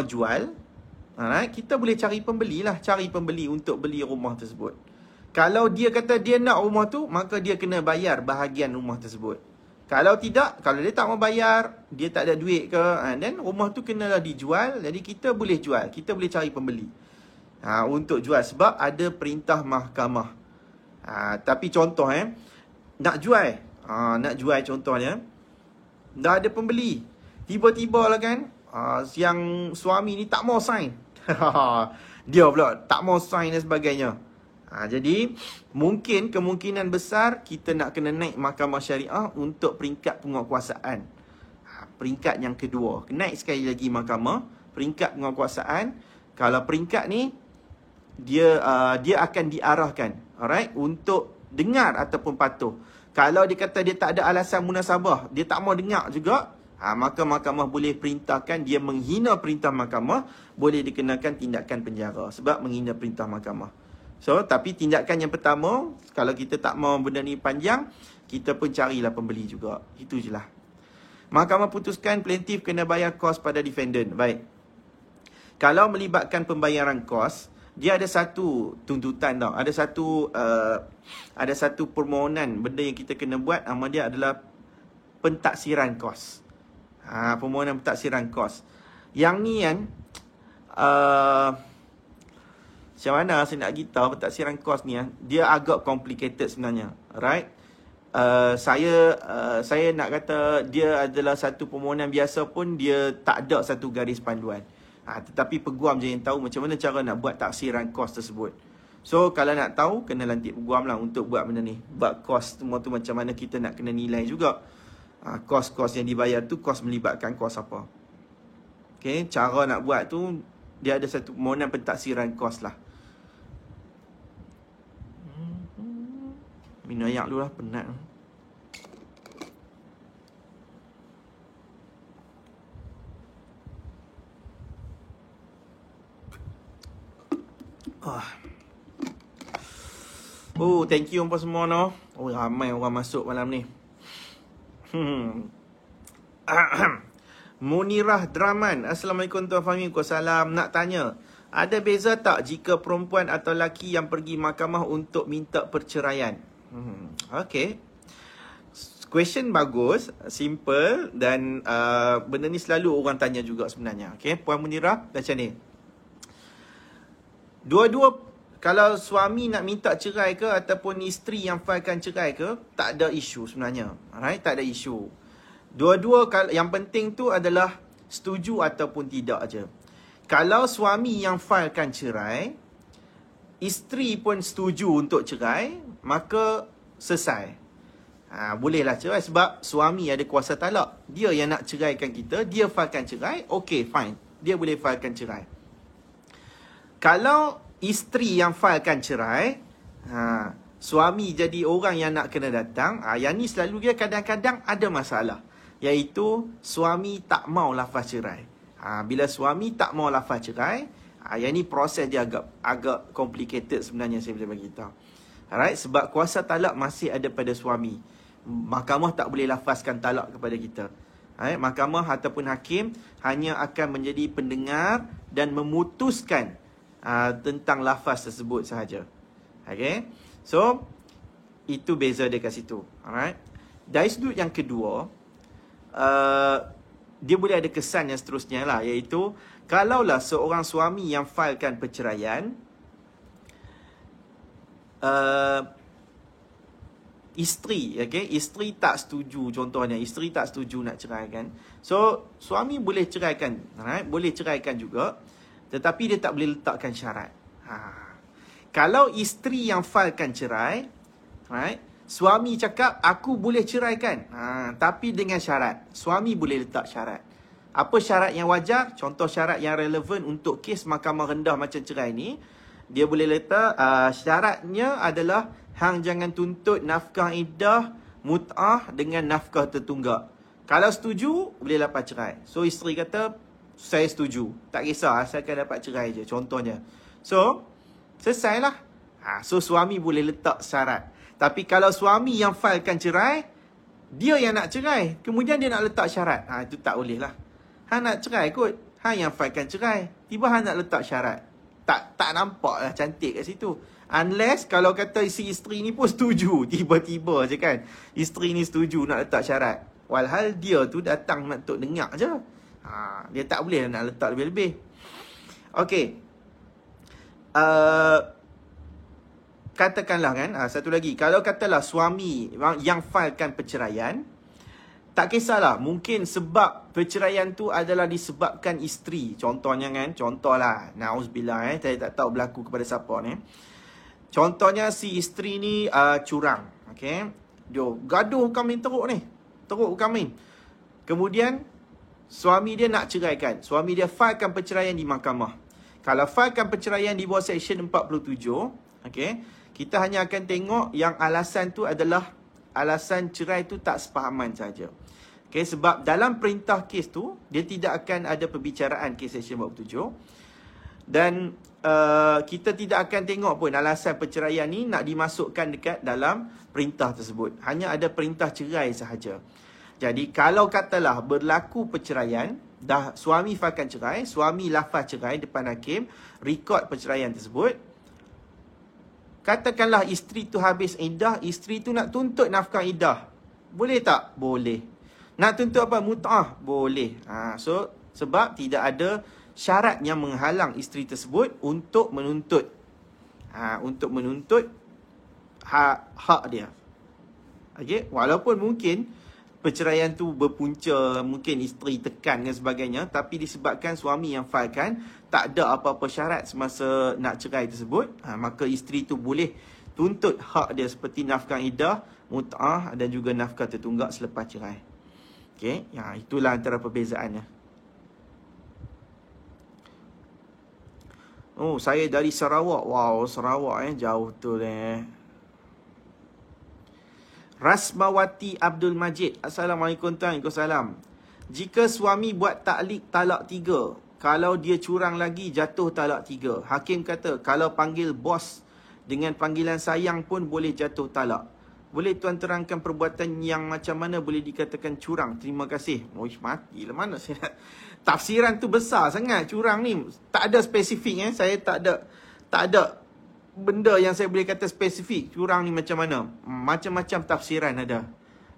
jual, alright, kita boleh cari pembeli lah, cari pembeli untuk beli rumah tersebut. Kalau dia kata dia nak rumah tu, maka dia kena bayar bahagian rumah tersebut. Kalau tidak, kalau dia tak mau bayar, dia tak ada duit ke, then rumah tu kenalah dijual. Jadi kita boleh jual, kita boleh cari pembeli untuk jual sebab ada perintah mahkamah. Tapi contoh nak jual. Nak jual contohnya. Dah ada pembeli. Tiba-tiba lah kan, yang suami ni tak mau sign. Dia pula tak mau sign dan sebagainya. Jadi, mungkin kemungkinan besar kita nak kena naik mahkamah syariah untuk peringkat penguatkuasaan. Peringkat yang kedua. Naik sekali lagi mahkamah. Peringkat penguatkuasaan. Kalau peringkat ni, dia akan diarahkan. Alright? Untuk dengar ataupun patuh. Kalau dia kata dia tak ada alasan munasabah, dia tak mau dengar juga, maka mahkamah boleh perintahkan dia menghina perintah mahkamah, boleh dikenakan tindakan penjara sebab menghina perintah mahkamah. So, tapi tindakan yang pertama, kalau kita tak mau benda ni panjang, kita pun carilah pembeli juga. Itu je lah. Mahkamah putuskan plaintiff kena bayar kos pada defendant. Baik. Kalau melibatkan pembayaran kos, dia ada satu tuntutan tau. Ada satu permohonan benda yang kita kena buat, nama dia adalah pentaksiran kos. Permohonan pentaksiran kos. Yang ni kan, macam mana saya nak beritahu pentaksiran kos ni kan, dia agak complicated sebenarnya. Right? Saya nak kata dia adalah satu permohonan biasa pun dia tak ada satu garis panduan. Tetapi peguam je yang tahu macam mana cara nak buat taksiran kos tersebut. So, kalau nak tahu, kena lantik peguam lah untuk buat benda ni. Buat kos semua tu macam mana kita nak kena nilai juga. Kos-kos yang dibayar tu, kos melibatkan kos apa. Okay, cara nak buat tu, dia ada satu permohonan pentaksiran kos lah. Minum ayak dulu lah, penat. Oh, thank you apa semua no. Oh, ramai orang masuk malam ni. Munirah Draman. Assalamualaikum Tuan Fahmi. Waalaikumsalam. Nak tanya, ada beza tak jika perempuan atau lelaki yang pergi mahkamah untuk minta perceraian? Okay. Question bagus, simple dan benda ni selalu orang tanya juga sebenarnya. Okay, Puan Munirah, macam ni. Dua-dua, kalau suami nak minta cerai ke ataupun isteri yang filekan cerai ke, tak ada isu sebenarnya. Alright, tak ada isu. Dua-dua, yang penting tu adalah setuju ataupun tidak aja. Kalau suami yang filekan cerai, isteri pun setuju untuk cerai, maka selesai. Bolehlah cerai sebab suami ada kuasa talak. Dia yang nak ceraikan kita, dia filekan cerai, okay, fine. Dia boleh filekan cerai. Kalau isteri yang filekan cerai, suami jadi orang yang nak kena datang, yang ni selalu dia kadang-kadang ada masalah. Iaitu suami tak mau lafaz cerai. Bila suami tak mau lafaz cerai, yang ni proses dia agak complicated sebenarnya, saya boleh bagi tahu. Alright, sebab kuasa talak masih ada pada suami. Mahkamah tak boleh lafazkan talak kepada kita. Alright, mahkamah ataupun hakim hanya akan menjadi pendengar dan memutuskan tentang lafaz tersebut sahaja. Okay, so itu beza dia kat situ. Alright, dari sudut yang kedua, dia boleh ada kesan yang seterusnya lah, iaitu kalaulah seorang suami yang filekan perceraian, isteri, okay, isteri tak setuju, contohnya isteri tak setuju nak ceraikan, so suami boleh ceraikan, alright, boleh ceraikan juga, tetapi dia tak boleh letakkan syarat. Kalau isteri yang filekan cerai, right, suami cakap aku boleh ceraikan, tapi dengan syarat. Suami boleh letak syarat. Apa syarat yang wajar? Contoh syarat yang relevan untuk kes mahkamah rendah macam cerai ni, dia boleh letak syaratnya adalah hang jangan tuntut nafkah iddah mut'ah dengan nafkah tertunggak. Kalau setuju, boleh dapat cerai. So isteri kata saya setuju, tak kisah asalkan dapat cerai je, contohnya. So selesailah. So suami boleh letak syarat. Tapi kalau suami yang filekan cerai, dia yang nak cerai, kemudian dia nak letak syarat, itu tak boleh lah. Hang nak cerai kot, hang yang filekan cerai, tiba hang nak letak syarat, tak nampak lah cantik kat situ. Unless kalau kata si isteri ni pun setuju, tiba-tiba je kan isteri ni setuju nak letak syarat, walhal dia tu datang untuk dengar je. Dia tak boleh nak letak lebih-lebih. Okay, katakanlah kan, satu lagi, kalau katalah suami yang filekan perceraian, tak kisahlah, mungkin sebab perceraian tu adalah disebabkan isteri. Contohnya kan, contohlah, na'uzubillah saya tak tahu berlaku kepada siapa ni. Contohnya si isteri ni curang. Okay, dia gaduh kami teruk ni. Teruk kami. Kemudian, suami dia nak ceraikan. Suami dia filekan perceraian di mahkamah. Kalau filekan perceraian di bawah Seksyen 47, okay, kita hanya akan tengok yang alasan tu adalah alasan cerai tu tak sepahaman saja. Okay, sebab dalam perintah kes tu, dia tidak akan ada perbicaraan kes Seksyen 47. Dan kita tidak akan tengok pun alasan perceraian ni nak dimasukkan dekat dalam perintah tersebut. Hanya ada perintah cerai sahaja. Jadi, kalau katalah berlaku perceraian, dah suami fakan cerai, suami lafaz cerai depan hakim, rekod perceraian tersebut, katakanlah isteri tu habis iddah, isteri tu nak tuntut nafkah iddah. Boleh tak? Boleh. Nak tuntut apa? Mut'ah? Boleh. So, sebab tidak ada syarat yang menghalang isteri tersebut untuk menuntut. Untuk menuntut hak dia. Okay? Walaupun mungkin perceraian tu berpunca, mungkin isteri tekan dan sebagainya, tapi disebabkan suami yang filekan, tak ada apa-apa syarat semasa nak cerai tersebut, maka isteri tu boleh tuntut hak dia seperti nafkah iddah, mut'ah dan juga nafkah tertunggak selepas cerai. Okay? Itulah antara perbezaannya. Oh, saya dari Sarawak. Wow, Sarawak jauh tu Rasmawati Abdul Majid. Assalamualaikum tuan. Waalaikumsalam. Jika suami buat taklik talak 3, kalau dia curang lagi jatuh talak 3. Hakim kata kalau panggil bos dengan panggilan sayang pun boleh jatuh talak. Boleh tuan terangkan perbuatan yang macam mana boleh dikatakan curang? Terima kasih. Matilah mana saya nak. Tafsiran tu besar sangat curang ni. Tak ada spesifik Saya tak ada benda yang saya boleh kata spesifik. Curang ni macam mana? Macam-macam tafsiran ada.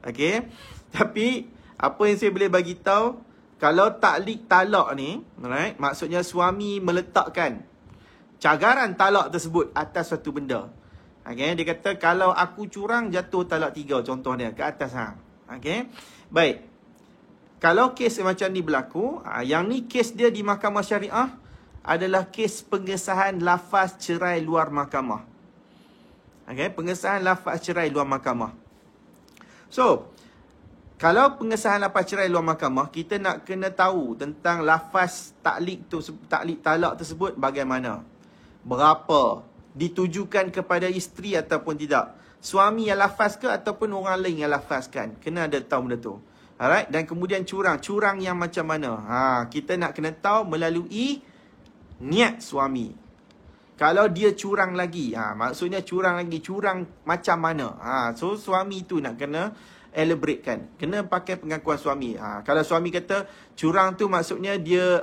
Okey. Tapi apa yang saya boleh bagi tahu, kalau taklik talak ni, right, maksudnya suami meletakkan cagaran talak tersebut atas satu benda. Okey, dia kata kalau aku curang jatuh talak 3, contoh dia ke atas Okey. Baik. Kalau kes macam ni berlaku, yang ni kes dia di mahkamah syariah adalah kes pengesahan lafaz cerai luar mahkamah. Okey, pengesahan lafaz cerai luar mahkamah. So, kalau pengesahan lafaz cerai luar mahkamah, kita nak kena tahu tentang lafaz taklik talak tersebut bagaimana. Berapa? Ditujukan kepada isteri ataupun tidak. Suami yang lafaz ke ataupun orang lain yang lafazkan. Kena ada tahu benda tu. Alright, dan kemudian curang. Curang yang macam mana? Kita nak kena tahu melalui niat suami. Kalau dia curang lagi, maksudnya curang lagi, curang macam mana? So suami tu nak kena elaboratekan. Kena pakai pengakuan suami. Kalau suami kata curang tu maksudnya dia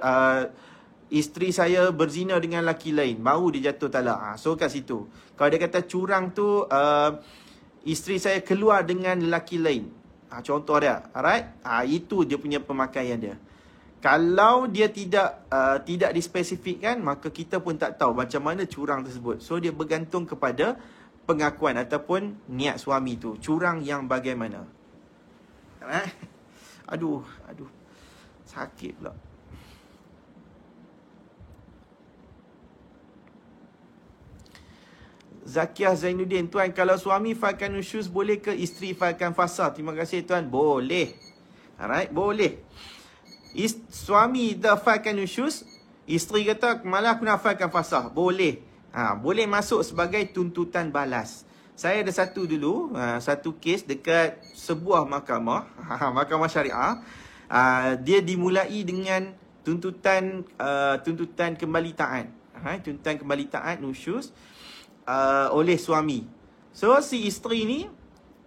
isteri saya berzina dengan lelaki lain, baru dia jatuh talak. So kat situ. Kalau dia kata curang tu isteri saya keluar dengan lelaki lain. Contoh dia. Alright? Itu dia punya pemakaian dia. Kalau dia tidak dispesifikkan, maka kita pun tak tahu macam mana curang tersebut. So dia bergantung kepada pengakuan ataupun niat suami tu. Curang yang bagaimana? Aduh. Sakit pula. Zakiah Zainuddin, tuan, kalau suami filekan nusyuz, boleh ke isteri filekan fasah? Terima kasih tuan. Boleh. Alright, boleh. Suami dah filekan nusyuz, isteri kata malah aku nak filekan fasah. Boleh. Boleh masuk sebagai tuntutan balas. Saya ada satu kes dekat sebuah mahkamah, mahkamah syariah. Dia dimulai dengan tuntutan kembali taat. Tuntutan kembali taat nusyuz oleh suami. So si isteri ni,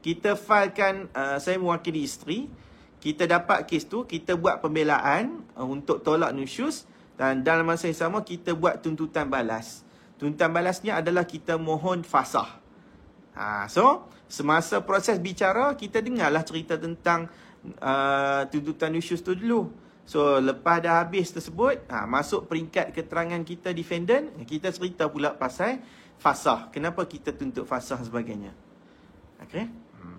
kita filekan, saya mewakili isteri, kita dapat kes tu, kita buat pembelaan untuk tolak nusyuz, dan dalam masa yang sama kita buat tuntutan balas. Tuntutan balasnya adalah kita mohon fasah. So semasa proses bicara, kita dengarlah cerita tentang tuntutan nusyuz tu dulu. So lepas dah habis tersebut, masuk peringkat keterangan kita defendant, kita cerita pula pasal fasah. Kenapa kita tuntut fasah sebagainya? Okey?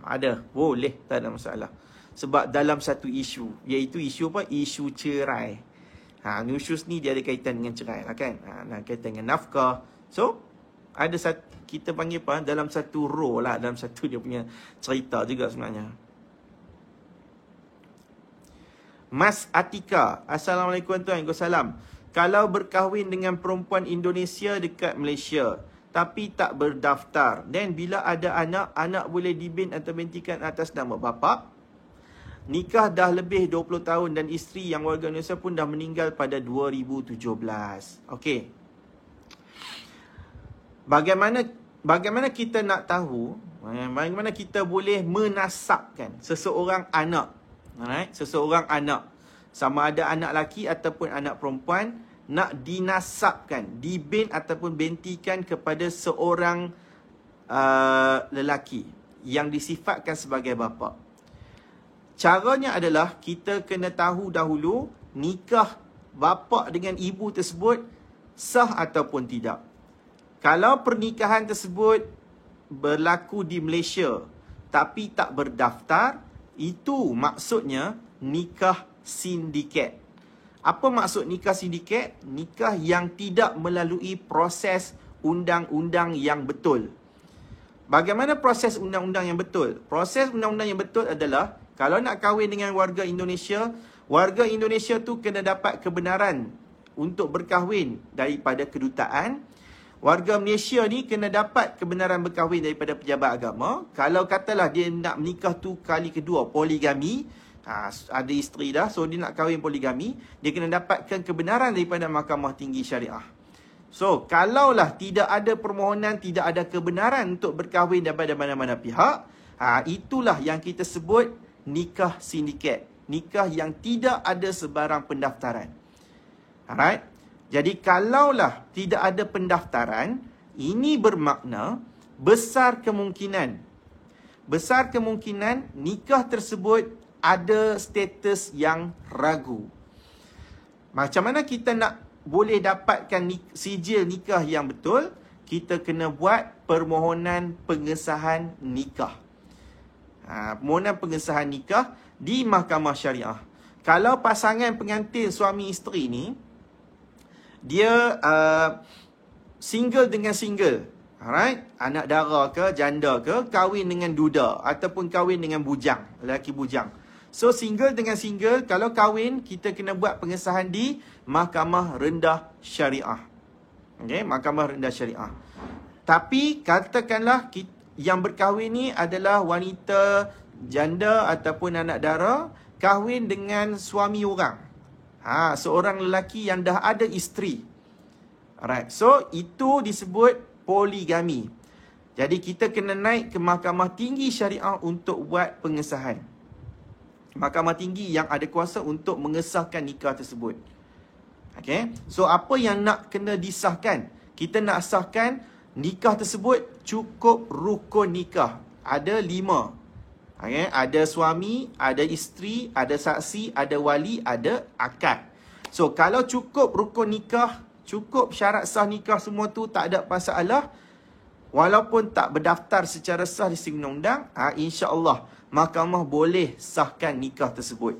Ada. Boleh, tak ada masalah. Sebab dalam satu isu, iaitu isu apa? Isu cerai. Nusyus ni dia ada kaitan dengan cerai lah kan. Ada kaitan dengan nafkah. So, ada satu, kita panggil apa? Dalam satu role lah, dalam satu dia punya cerita juga sebenarnya. Mas Atika, Assalamualaikum tuan. Waalaikumsalam. Kalau berkahwin dengan perempuan Indonesia dekat Malaysia, tapi tak berdaftar, dan bila ada anak, anak boleh dibin atau bintikan atas nama bapa. Nikah dah lebih 20 tahun dan isteri yang warga Indonesia pun dah meninggal pada 2017. Okey. Bagaimana kita nak tahu, bagaimana kita boleh menasabkan seseorang anak, alright? Seseorang anak, sama ada anak lelaki ataupun anak perempuan, nak dinasabkan, dibin ataupun bentikan kepada seorang lelaki yang disifatkan sebagai bapa. Caranya adalah kita kena tahu dahulu nikah bapa dengan ibu tersebut sah ataupun tidak. Kalau pernikahan tersebut berlaku di Malaysia tapi tak berdaftar, itu maksudnya nikah sindiket. Apa maksud nikah sindiket? Nikah yang tidak melalui proses undang-undang yang betul. Bagaimana proses undang-undang yang betul? Proses undang-undang yang betul adalah, kalau nak kahwin dengan warga Indonesia tu kena dapat kebenaran untuk berkahwin daripada kedutaan. Warga Malaysia ni kena dapat kebenaran berkahwin daripada pejabat agama. Kalau katalah dia nak menikah tu kali kedua, poligami, ada isteri dah, so dia nak kahwin poligami, dia kena dapatkan kebenaran daripada Mahkamah Tinggi Syariah. So, kalaulah tidak ada permohonan, tidak ada kebenaran untuk berkahwin daripada mana-mana pihak, itulah yang kita sebut nikah sindiket. Nikah yang tidak ada sebarang pendaftaran. Alright? Jadi, kalaulah tidak ada pendaftaran, ini bermakna besar kemungkinan nikah tersebut ada status yang ragu. Macam mana kita nak boleh dapatkan sijil nikah yang betul? Kita kena buat permohonan pengesahan nikah. Permohonan pengesahan nikah di Mahkamah Syariah. Kalau pasangan pengantin suami isteri ni, dia single dengan single, alright? Anak dara ke, janda ke, kahwin dengan duda ataupun kahwin dengan bujang, lelaki bujang. So, single dengan single, kalau kahwin, kita kena buat pengesahan di Mahkamah Rendah Syariah. Okay, Mahkamah Rendah Syariah. Tapi, katakanlah yang berkahwin ni adalah wanita janda ataupun anak dara, kahwin dengan suami orang. Seorang lelaki yang dah ada isteri. Alright, so itu disebut poligami. Jadi, kita kena naik ke Mahkamah Tinggi Syariah untuk buat pengesahan. Mahkamah Tinggi yang ada kuasa untuk mengesahkan nikah tersebut. Okay. So, apa yang nak kena disahkan? Kita nak sahkan nikah tersebut cukup rukun nikah. Ada 5. Okay. Ada suami, ada isteri, ada saksi, ada wali, ada akad. So, kalau cukup rukun nikah, cukup syarat sah nikah semua tu, tak ada masalah. Walaupun tak berdaftar secara sah di segi undang-undang, insya-Allah mahkamah boleh sahkan nikah tersebut.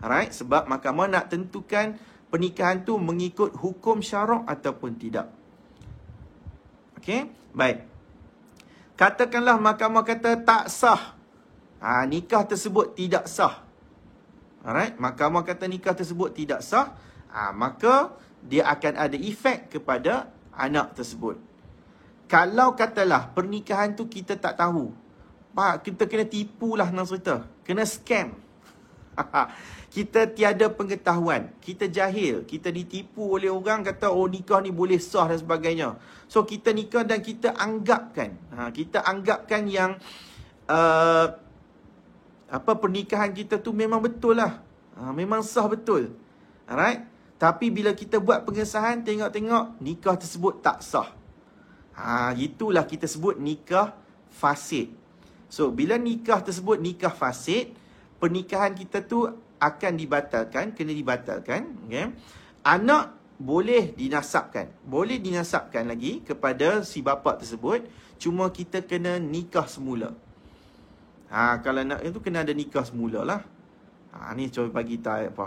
Alright, sebab mahkamah nak tentukan pernikahan tu mengikut hukum syarak ataupun tidak. Okey, baik. Katakanlah mahkamah kata tak sah. Nikah tersebut tidak sah. Alright, mahkamah kata nikah tersebut tidak sah, maka dia akan ada efek kepada anak tersebut. Kalau katalah pernikahan tu kita tak tahu, kita kena tipu lah nak cerita, kena scam. Kita tiada pengetahuan, kita jahil, kita ditipu oleh orang kata nikah ni boleh sah dan sebagainya. So kita nikah dan kita anggapkan, yang pernikahan kita tu memang betul lah, memang sah betul. Alright, tapi bila kita buat pengesahan, tengok-tengok nikah tersebut tak sah. Itulah kita sebut nikah fasid. So, bila nikah tersebut nikah fasid, pernikahan kita tu akan dibatalkan, kena dibatalkan. Okay? Anak boleh dinasabkan. Boleh dinasabkan lagi kepada si bapa tersebut. Cuma kita kena nikah semula. Kalau nak itu kena ada nikah semula lah. Ni coba bagi tahu apa.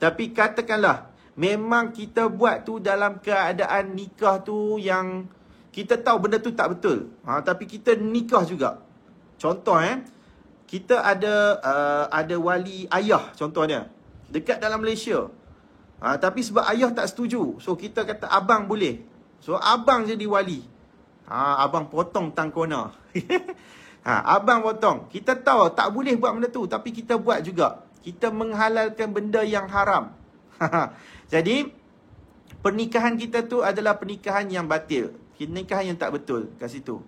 Tapi katakanlah memang kita buat tu dalam keadaan nikah tu yang kita tahu benda tu tak betul. Tapi kita nikah juga. Contoh kita ada wali ayah contohnya dekat dalam Malaysia. Tapi sebab ayah tak setuju, so kita kata abang boleh. So abang jadi wali. Abang potong tangkona. Abang potong. Kita tahu tak boleh buat benda tu, tapi kita buat juga. Kita menghalalkan benda yang haram. Jadi pernikahan kita tu adalah pernikahan yang batil. Pernikahan yang tak betul kat situ.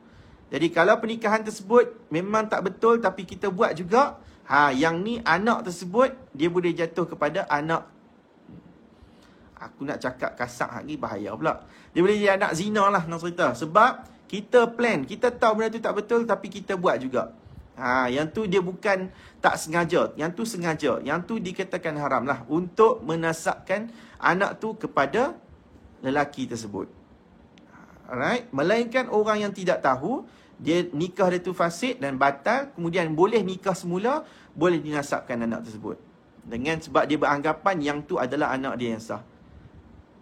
Jadi kalau pernikahan tersebut memang tak betul tapi kita buat juga, yang ni anak tersebut dia boleh jatuh kepada anak, aku nak cakap kasar lagi bahaya pula. Dia boleh jadi anak zina lah nak cerita. Sebab kita plan, kita tahu benda tu tak betul tapi kita buat juga. Yang tu dia bukan tak sengaja, yang tu sengaja. Yang tu dikatakan haram lah untuk menasabkan anak tu kepada lelaki tersebut. Alright, melainkan orang yang tidak tahu, dia nikah dia tu fasid dan batal, kemudian boleh nikah semula, boleh dinasabkan anak tersebut. Dengan sebab dia beranggapan yang tu adalah anak dia yang sah.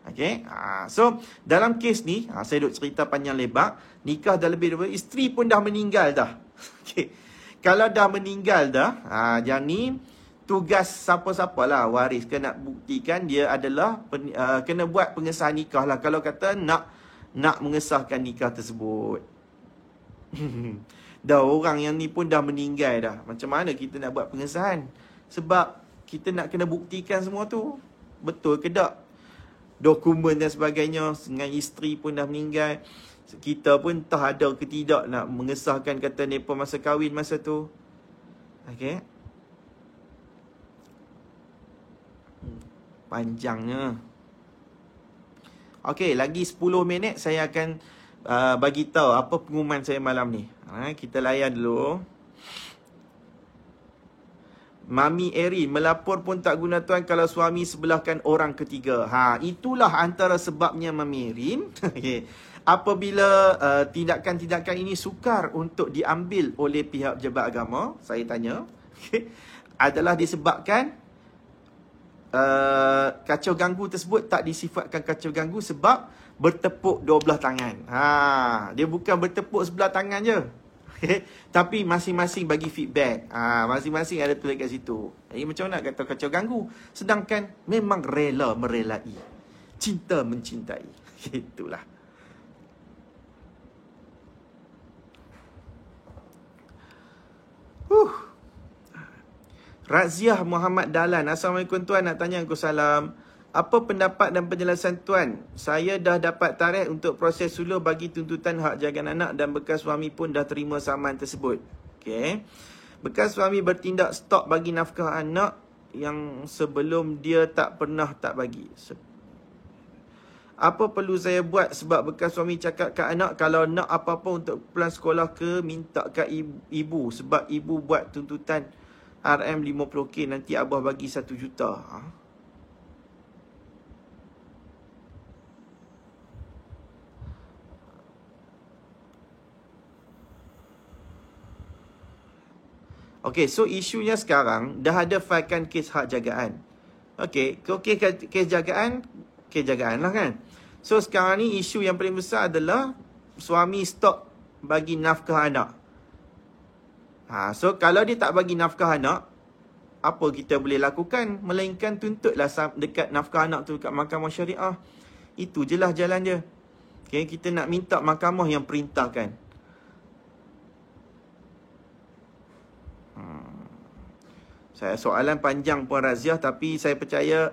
Okay, so dalam kes ni, saya duk cerita panjang lebar, nikah dah lebih daripada, isteri pun dah meninggal dah. Okay, kalau dah meninggal dah, yang ni tugas siapa-siapa lah waris kena buktikan dia adalah kena buat pengesahan nikah lah. Kalau kata nak mengesahkan nikah tersebut. Dah orang yang ni pun dah meninggal dah. Macam mana kita nak buat pengesahan? Sebab kita nak kena buktikan semua tu betul ke tak. Dokumen dan sebagainya, dengan isteri pun dah meninggal. Kita pun tak ada ke tidak nak mengesahkan kata mereka masa kahwin masa tu. Okay, panjangnya. Okay, lagi 10 minit saya akan bagi tahu apa pengumuman saya malam ni. Kita layan dulu. Mami Erin, melapor pun tak guna tuan kalau suami sebelahkan orang ketiga. Itulah antara sebabnya Mami Erin. Okay. Apabila tindakan-tindakan ini sukar untuk diambil oleh pihak pejabat agama, saya tanya, okay, adalah disebabkan kacau ganggu tersebut tak disifatkan kacau ganggu sebab bertepuk dua belah tangan. Dia bukan bertepuk sebelah tangan je. Okay. Tapi masing-masing bagi feedback. Masing-masing ada tulis kat situ. Jadi macam mana nak kata kacau ganggu? Sedangkan memang rela merelai. Cinta mencintai. Itulah. Raziah Muhammad Dahlan. Assalamualaikum tuan, nak tanya aku salam. Apa pendapat dan penjelasan tuan? Saya dah dapat tarikh untuk proses suluh bagi tuntutan hak jagaan anak dan bekas suami pun dah terima saman tersebut. Okey. Bekas suami bertindak stop bagi nafkah anak yang sebelum dia tak pernah tak bagi. Apa perlu saya buat sebab bekas suami cakap kat anak kalau nak apa-apa untuk plan sekolah ke minta kat ibu sebab ibu buat tuntutan RM 50K nanti abah bagi 1 juta. Okey, so isunya sekarang dah ada filekan kes hak jagaan. Okey, kes jagaan lah kan. So sekarang ni isu yang paling besar adalah suami stop bagi nafkah anak. So kalau dia tak bagi nafkah anak, apa kita boleh lakukan? Melainkan tuntutlah dekat nafkah anak tu dekat mahkamah syariah. Itu je lah jalan dia. Okay, kita nak minta mahkamah yang perintahkan. Saya soalan panjang Puan Raziah, tapi saya percaya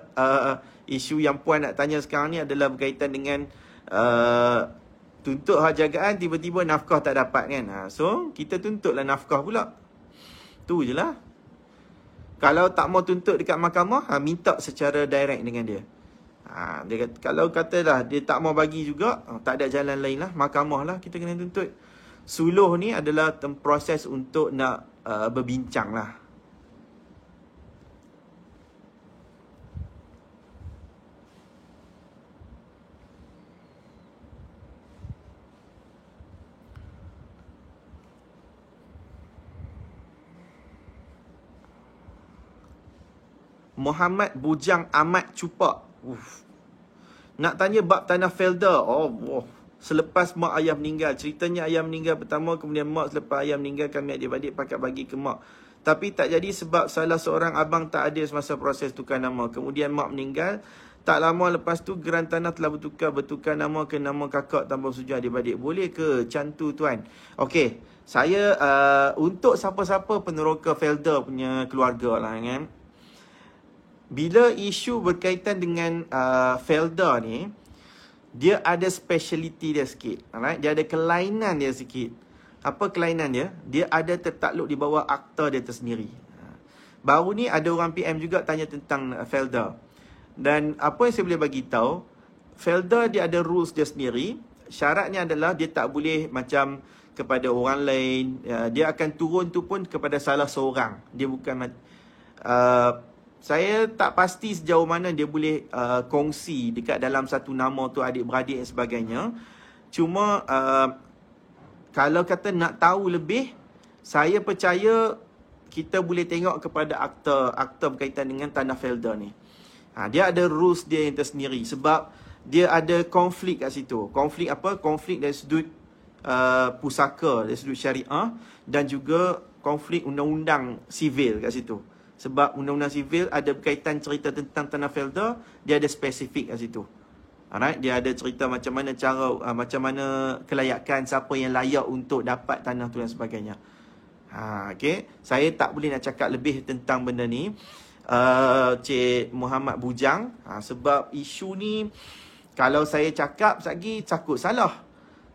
isu yang Puan nak tanya sekarang ni adalah berkaitan dengan tuntut hak jagaan, tiba-tiba nafkah tak dapat kan. So kita tuntutlah nafkah pula. Tu je lah. Kalau tak mau tuntut dekat mahkamah, minta secara direct dengan dia. Dia kata, kalau katalah dia tak mau bagi juga, tak ada jalan lain lah, mahkamah lah kita kena tuntut. Suluh ni adalah proses untuk nak berbincang lah. Muhammad Bujang Ahmad Cupak. Nak tanya bab tanah Felda. Oh, selepas mak ayah meninggal. Ceritanya ayah meninggal pertama, kemudian mak selepas ayah meninggal kami adik-adik pakat bagi ke mak. Tapi tak jadi sebab salah seorang abang tak ada semasa proses tukar nama. Kemudian mak meninggal. Tak lama lepas tu geran tanah telah bertukar nama ke nama kakak tanpa setuju adik-adik. Boleh ke macam tu tuan? Okey, saya untuk siapa-siapa peneroka Felda punya keluarga lah kan. Bila isu berkaitan dengan Felda ni, dia ada speciality dia sikit. Alright? Dia ada kelainan dia sikit. Apa kelainan dia? Dia ada tertakluk di bawah akta dia tersendiri. Baru ni ada orang PM juga tanya tentang Felda. Dan apa yang saya boleh bagi tahu, Felda dia ada rules dia sendiri. Syaratnya adalah dia tak boleh macam kepada orang lain. Dia akan turun tu pun kepada salah seorang. Dia bukan saya tak pasti sejauh mana dia boleh kongsi dekat dalam satu nama tu adik-beradik dan sebagainya. Cuma kalau kata nak tahu lebih, saya percaya kita boleh tengok kepada akta berkaitan dengan tanah Felda ni. Dia ada rules dia yang tersendiri sebab dia ada konflik kat situ. Konflik apa? Konflik dari sudut pusaka, dari sudut syariah, dan juga konflik undang-undang sivil kat situ. Sebab undang-undang sivil ada berkaitan cerita tentang tanah Felda, dia ada spesifik kat situ. Alright, dia ada cerita macam mana cara, macam mana kelayakan, siapa yang layak untuk dapat tanah tu dan sebagainya. Okay, saya tak boleh nak cakap lebih tentang benda ni, Cik Muhammad Bujang, sebab isu ni kalau saya cakap lagi takut salah,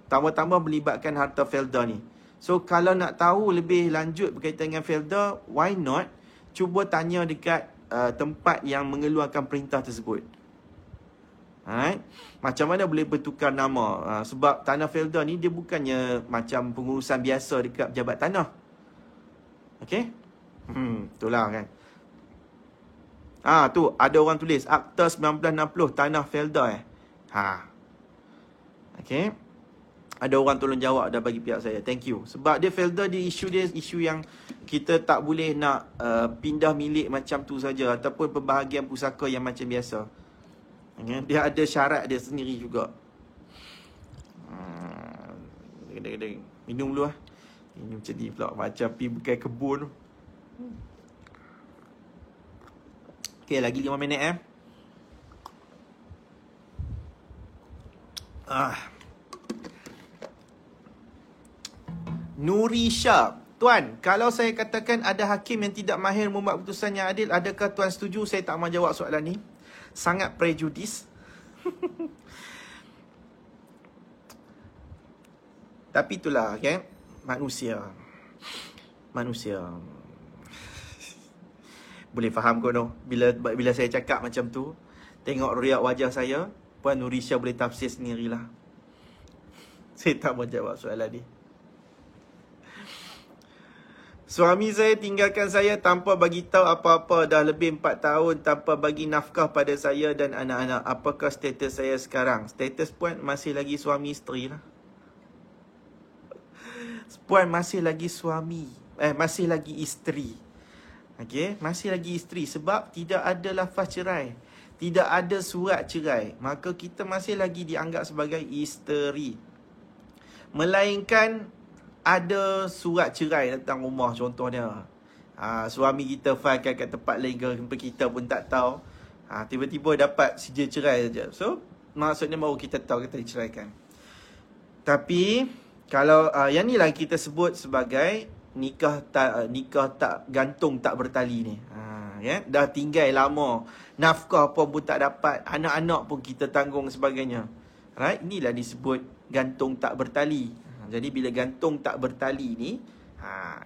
tambah-tambah melibatkan harta Felda ni. So kalau nak tahu lebih lanjut berkaitan dengan Felda, why not cuba tanya dekat tempat yang mengeluarkan perintah tersebut. Alright? Macam mana boleh bertukar nama? Sebab tanah Felda ni dia bukannya macam pengurusan biasa dekat pejabat tanah. Okay? Itulah kan. Tu ada orang tulis Akta 1960 tanah Felda Okay. Ada orang tolong jawab dah bagi pihak saya. Thank you. Sebab dia Felda dia isu yang kita tak boleh nak pindah milik macam tu saja ataupun pembahagian pusaka yang macam biasa. Okay? Dia ada syarat dia sendiri juga. Minum dulu lah. Minum macam ni pula. Macam pergi bukai kebun. Okay, lagi 5 minit Nuri Syah. Tuan, kalau saya katakan ada hakim yang tidak mahir membuat keputusan yang adil, adakah tuan setuju? Saya tak mahu jawab soalan ni. Sangat prejudis. Tapi itulah, okay? Manusia. Boleh faham kot no? Bila saya cakap macam tu, tengok riak wajah saya, Puan Nuri Syah boleh tafsir sendirilah. Saya tak mahu jawab soalan ni. Suami saya tinggalkan saya tanpa bagi tahu apa-apa. Dah lebih 4 tahun tanpa bagi nafkah pada saya dan anak-anak. Apakah status saya sekarang? Status puan masih lagi suami isteri lah. Puan masih lagi suami. Masih lagi isteri. Okay? Masih lagi isteri. Sebab tidak ada lafaz cerai. Tidak ada surat cerai. Maka kita masih lagi dianggap sebagai isteri. Melainkan ada surat cerai tentang rumah contohnya. Suami kita filekan kat tempat lain ke kita pun tak tahu. Tiba-tiba dapat sijil cerai saja. So, maksudnya baru kita tahu kita diceraikan. Tapi, kalau yang ni lah kita sebut sebagai nikah tak gantung tak bertali ni. Ya? Dah tinggal lama. Nafkah pun tak dapat. Anak-anak pun kita tanggung sebagainya. Right? Inilah disebut gantung tak bertali. Jadi bila gantung tak bertali ni,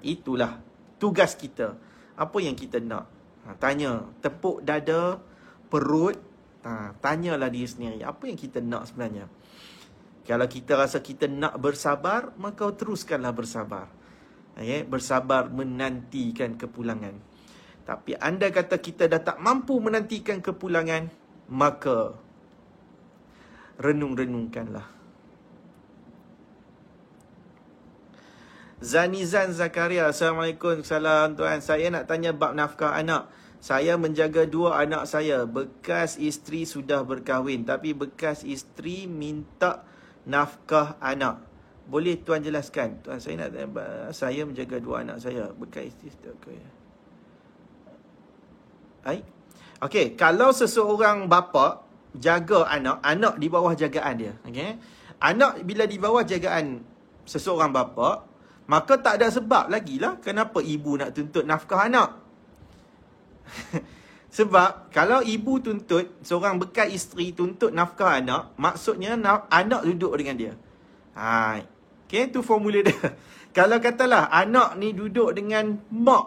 itulah tugas kita. Apa yang kita nak? Tanya, tepuk dada, perut, tanyalah diri sendiri, apa yang kita nak sebenarnya? Kalau kita rasa kita nak bersabar, maka teruskanlah bersabar. Bersabar menantikan kepulangan. Tapi anda kata kita dah tak mampu menantikan kepulangan, maka renung-renungkanlah. Zanizan Zakaria. Assalamualaikum. Salam tuan. Saya nak tanya bab nafkah anak. Saya menjaga 2 anak saya. Bekas isteri sudah berkahwin, tapi bekas isteri minta nafkah anak. Boleh tuan jelaskan? Tuan, saya menjaga 2 anak saya. Bekas isteri sudah berkahwin. Okey, kalau seseorang bapa jaga anak, anak di bawah jagaan dia. Okey. Anak bila di bawah jagaan seseorang bapa, maka tak ada sebab lagi lah kenapa ibu nak tuntut nafkah anak. Sebab kalau ibu tuntut, seorang bekas isteri tuntut nafkah anak, maksudnya anak duduk dengan dia. Okay, tu formula dia. Kalau katalah anak ni duduk dengan mak.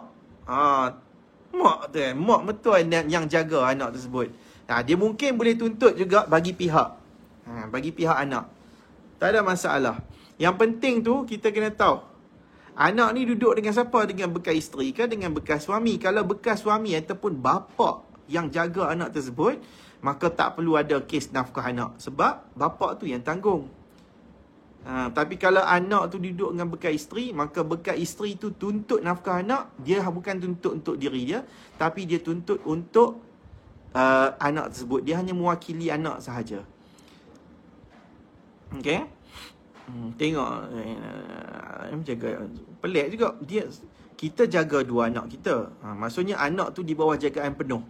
Mak tu kan, mak betul yang jaga anak tersebut. Dia mungkin boleh tuntut juga bagi pihak. Bagi pihak anak. Tak ada masalah. Yang penting tu kita kena tahu. Anak ni duduk dengan siapa? Dengan bekas isteri ke dengan bekas suami? Kalau bekas suami ataupun bapa yang jaga anak tersebut, maka tak perlu ada kes nafkah anak. Sebab bapa tu yang tanggung. Tapi kalau anak tu duduk dengan bekas isteri, maka bekas isteri tu tuntut nafkah anak. Dia bukan tuntut untuk diri dia, tapi dia tuntut untuk anak tersebut. Dia hanya mewakili anak sahaja. Okay. Tengok jaga pelik juga dia. Kita jaga 2 anak kita. Maksudnya anak tu di bawah jagaan penuh.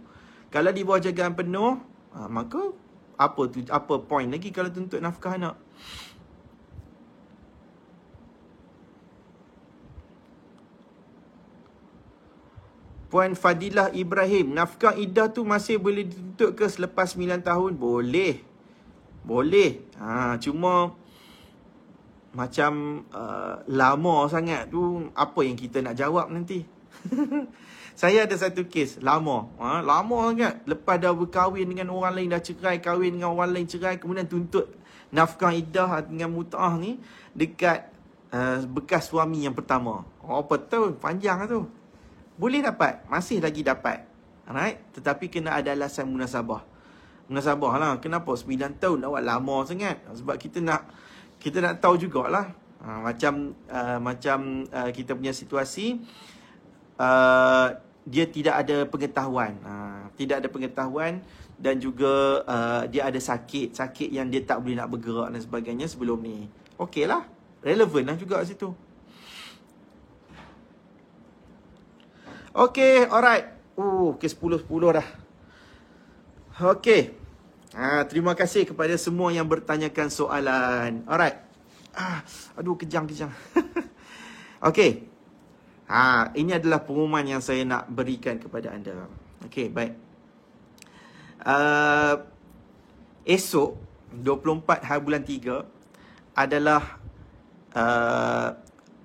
Kalau di bawah jagaan penuh, maka apa point lagi kalau tuntut nafkah anak? Puan Fadilah Ibrahim, nafkah iddah tu masih boleh dituntut ke selepas 9 tahun? Boleh. Boleh. Cuma macam lama sangat tu, apa yang kita nak jawab nanti? Saya ada satu kes lama. Lama sangat. Lepas dah berkahwin dengan orang lain, dah cerai, kahwin dengan orang lain, cerai, kemudian tuntut nafkah iddah dengan mut'ah ni dekat bekas suami yang pertama. Apa tahun? Panjang lah tu. Boleh dapat. Masih lagi dapat. Alright? Tetapi kena ada alasan munasabah. Munasabah lah. Kenapa 9 tahun? Awak lama sangat. Sebab kita nak tahu jugalah. Macam kita punya situasi, dia tidak ada pengetahuan. Tidak ada pengetahuan dan juga dia ada sakit yang dia tak boleh nak bergerak dan sebagainya sebelum ni. Okey lah. Relevan lah juga situ. Okey, alright. Ke 10 dah. Okey. Terima kasih kepada semua yang bertanyakan soalan. Alright. Aduh, kejang. Okey. Ini adalah pengumuman yang saya nak berikan kepada anda. Okey, baik. Esok 24 hari bulan 3 adalah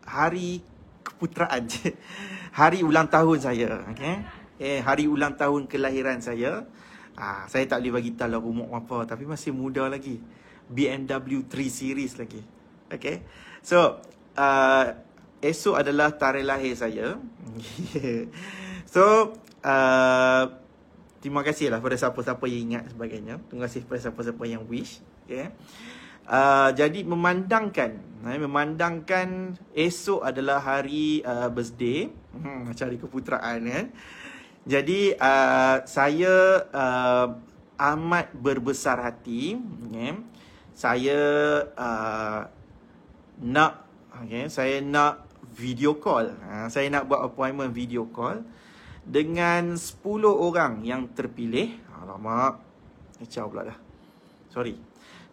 hari keputeraan. Hari ulang tahun saya. Okey. Hari ulang tahun kelahiran saya. Saya tak boleh bagi tahu lah umur apa, tapi masih muda lagi. BMW 3 Series lagi. Okay. So, esok adalah tarikh lahir saya. So, terima kasih lah kepada siapa-siapa yang ingat sebagainya. Terima kasih kepada siapa-siapa yang wish. Okay. Jadi memandangkan esok adalah hari birthday, macam hari keputeraan kan. Jadi saya amat berbesar hati, okay. Saya nak video call. Saya nak buat appointment video call dengan 10 orang yang terpilih. Alamak, kacau pula dah. Sorry.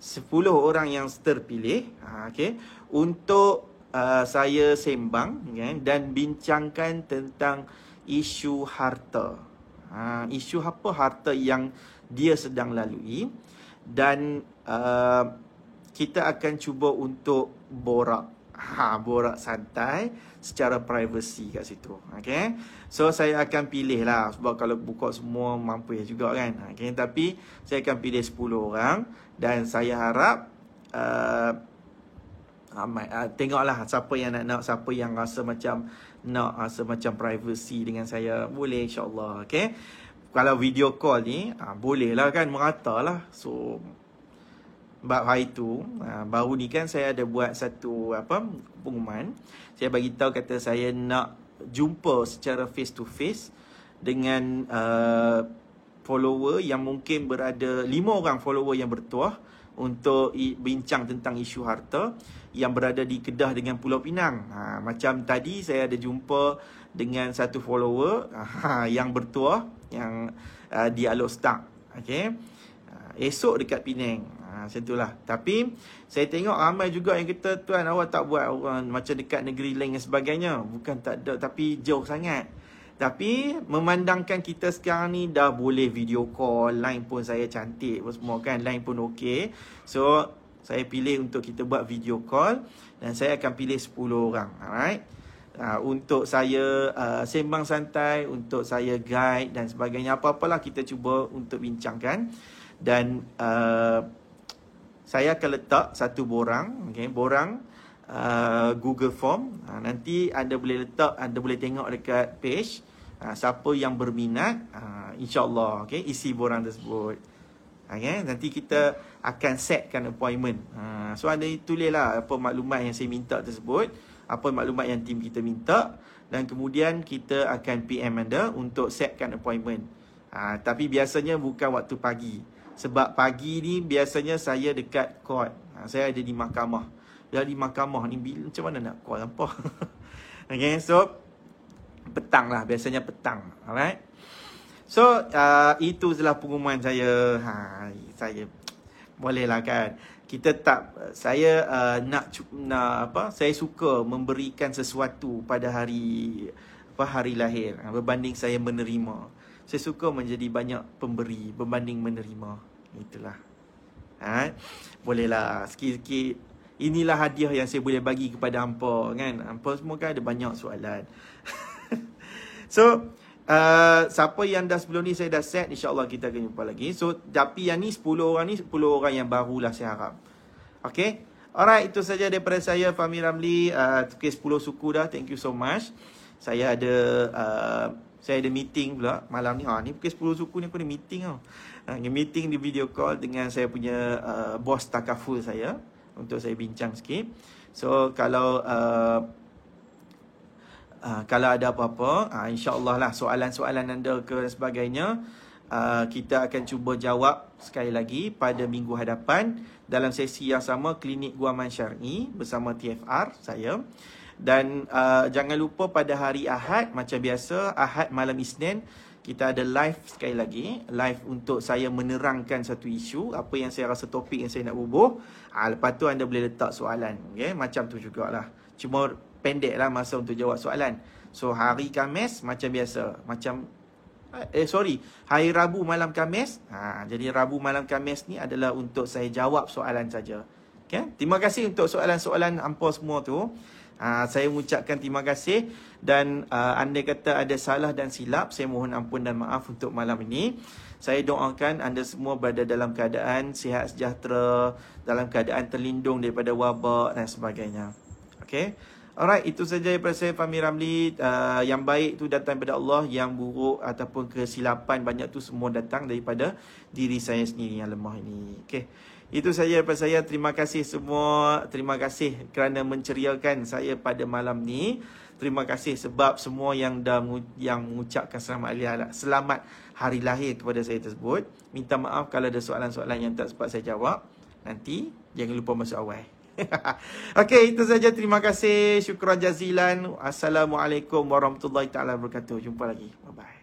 10 orang yang terpilih, okay, untuk saya sembang, okay, dan bincangkan tentang isu harta. Isu apa? Harta yang dia sedang lalui. Dan kita akan cuba untuk borak santai secara privacy kat situ. Okay. So saya akan pilih lah, sebab kalau buka semua mampu juga kan. Okay. Tapi saya akan pilih 10 orang. Dan saya harap tengoklah siapa yang nak, siapa yang rasa macam privacy dengan saya, boleh insyaAllah. Okay. Kalau video call ni boleh lah kan, merata lah. So bab hari tu, baru ni kan saya ada buat satu pengumuman. Saya bagi tahu, kata saya nak jumpa secara face to face dengan follower yang mungkin berada 5 orang follower yang bertuah untuk bincang tentang isu harta yang berada di Kedah dengan Pulau Pinang. Macam tadi saya ada jumpa dengan satu follower yang bertuah yang di Alok Start. Okey. Esok dekat Penang. Macam itulah. Tapi saya tengok ramai juga yang kata, tuan awak tak buat orang macam dekat negeri lain dan sebagainya. Bukan tak ada, tapi jauh sangat. Tapi memandangkan kita sekarang ni dah boleh video call, line pun saya cantik pun semua kan, line pun okey. So saya pilih untuk kita buat video call dan saya akan pilih 10 orang. Alright. Untuk saya sembang santai, untuk saya guide dan sebagainya, apa-apalah kita cuba untuk bincangkan. Dan saya akan letak satu borang, okay, borang Google Form. Nanti anda boleh letak, anda boleh tengok dekat page. Siapa yang berminat, insyaAllah, okay, isi borang tersebut. Okay, nanti kita akan setkan appointment. So anda tulislah apa maklumat yang saya minta tersebut, apa maklumat yang tim kita minta, dan kemudian kita akan PM anda untuk setkan appointment. Tapi biasanya bukan waktu pagi. Sebab pagi ni biasanya saya dekat court. Saya ada di mahkamah. Di mahkamah ni macam mana nak call apa? Okay, so petang lah, biasanya petang. Alright. So itu adalah pengumuman saya. Saya boleh lah kan. Kita tak, saya nak apa? Saya suka memberikan sesuatu pada hari lahir berbanding saya menerima. Saya suka menjadi banyak pemberi berbanding menerima. Itulah. Bolehlah sikit-sikit. Inilah hadiah yang saya boleh bagi kepada hampa kan. Hampa semua kan ada banyak soalan. So siapa yang dah sebelum ni saya dah set, insya-Allah kita akan jumpa lagi. So tapi yang ni 10 orang ni 10 orang yang barulah saya harap. Okay. Alright, itu saja daripada saya, Fahmi Ramli. 10 suku dah. Thank you so much. Saya ada meeting pula malam ni. Ni pukul 10 suku ni aku ada meeting tau. Meeting di video call dengan saya punya bos takaful saya untuk saya bincang sikit. So kalau ada apa-apa, insya-Allah lah soalan-soalan anda ke sebagainya, kita akan cuba jawab sekali lagi pada minggu hadapan dalam sesi yang sama, Klinik Guaman Syar'i bersama TFR saya. Dan jangan lupa pada hari Ahad macam biasa, Ahad malam Isnin kita ada live sekali lagi, live untuk saya menerangkan satu isu, apa yang saya rasa topik yang saya nak bubuh. Lepas tu anda boleh letak soalan, okay? Macam tu jugalah. Cuma pendek lah masa untuk jawab soalan. So hari Khamis macam biasa, hari Rabu malam Khamis. Jadi Rabu malam Khamis ni adalah untuk saya jawab soalan saja. Okay? Terima kasih untuk soalan-soalan hampa semua tu. Saya mengucapkan terima kasih. Dan anda kata ada salah dan silap, saya mohon ampun dan maaf untuk malam ini. Saya doakan anda semua berada dalam keadaan sihat sejahtera, dalam keadaan terlindung daripada wabak dan sebagainya. Okay. Alright, itu saja daripada saya, Fahmi Ramli. Yang baik tu datang daripada Allah, yang buruk ataupun kesilapan banyak tu semua datang daripada diri saya sendiri yang lemah ini. Okay. Itu saja daripada saya. Terima kasih semua. Terima kasih kerana menceriakan saya pada malam ni. Terima kasih sebab semua yang mengucapkan selamat hari lahir kepada saya tersebut. Minta maaf kalau ada soalan-soalan yang tak sempat saya jawab. Nanti jangan lupa masuk awal. Okey, itu saja. Terima kasih. Syukran jazilan. Assalamualaikum warahmatullahi taala wabarakatuh. Jumpa lagi. Bye bye.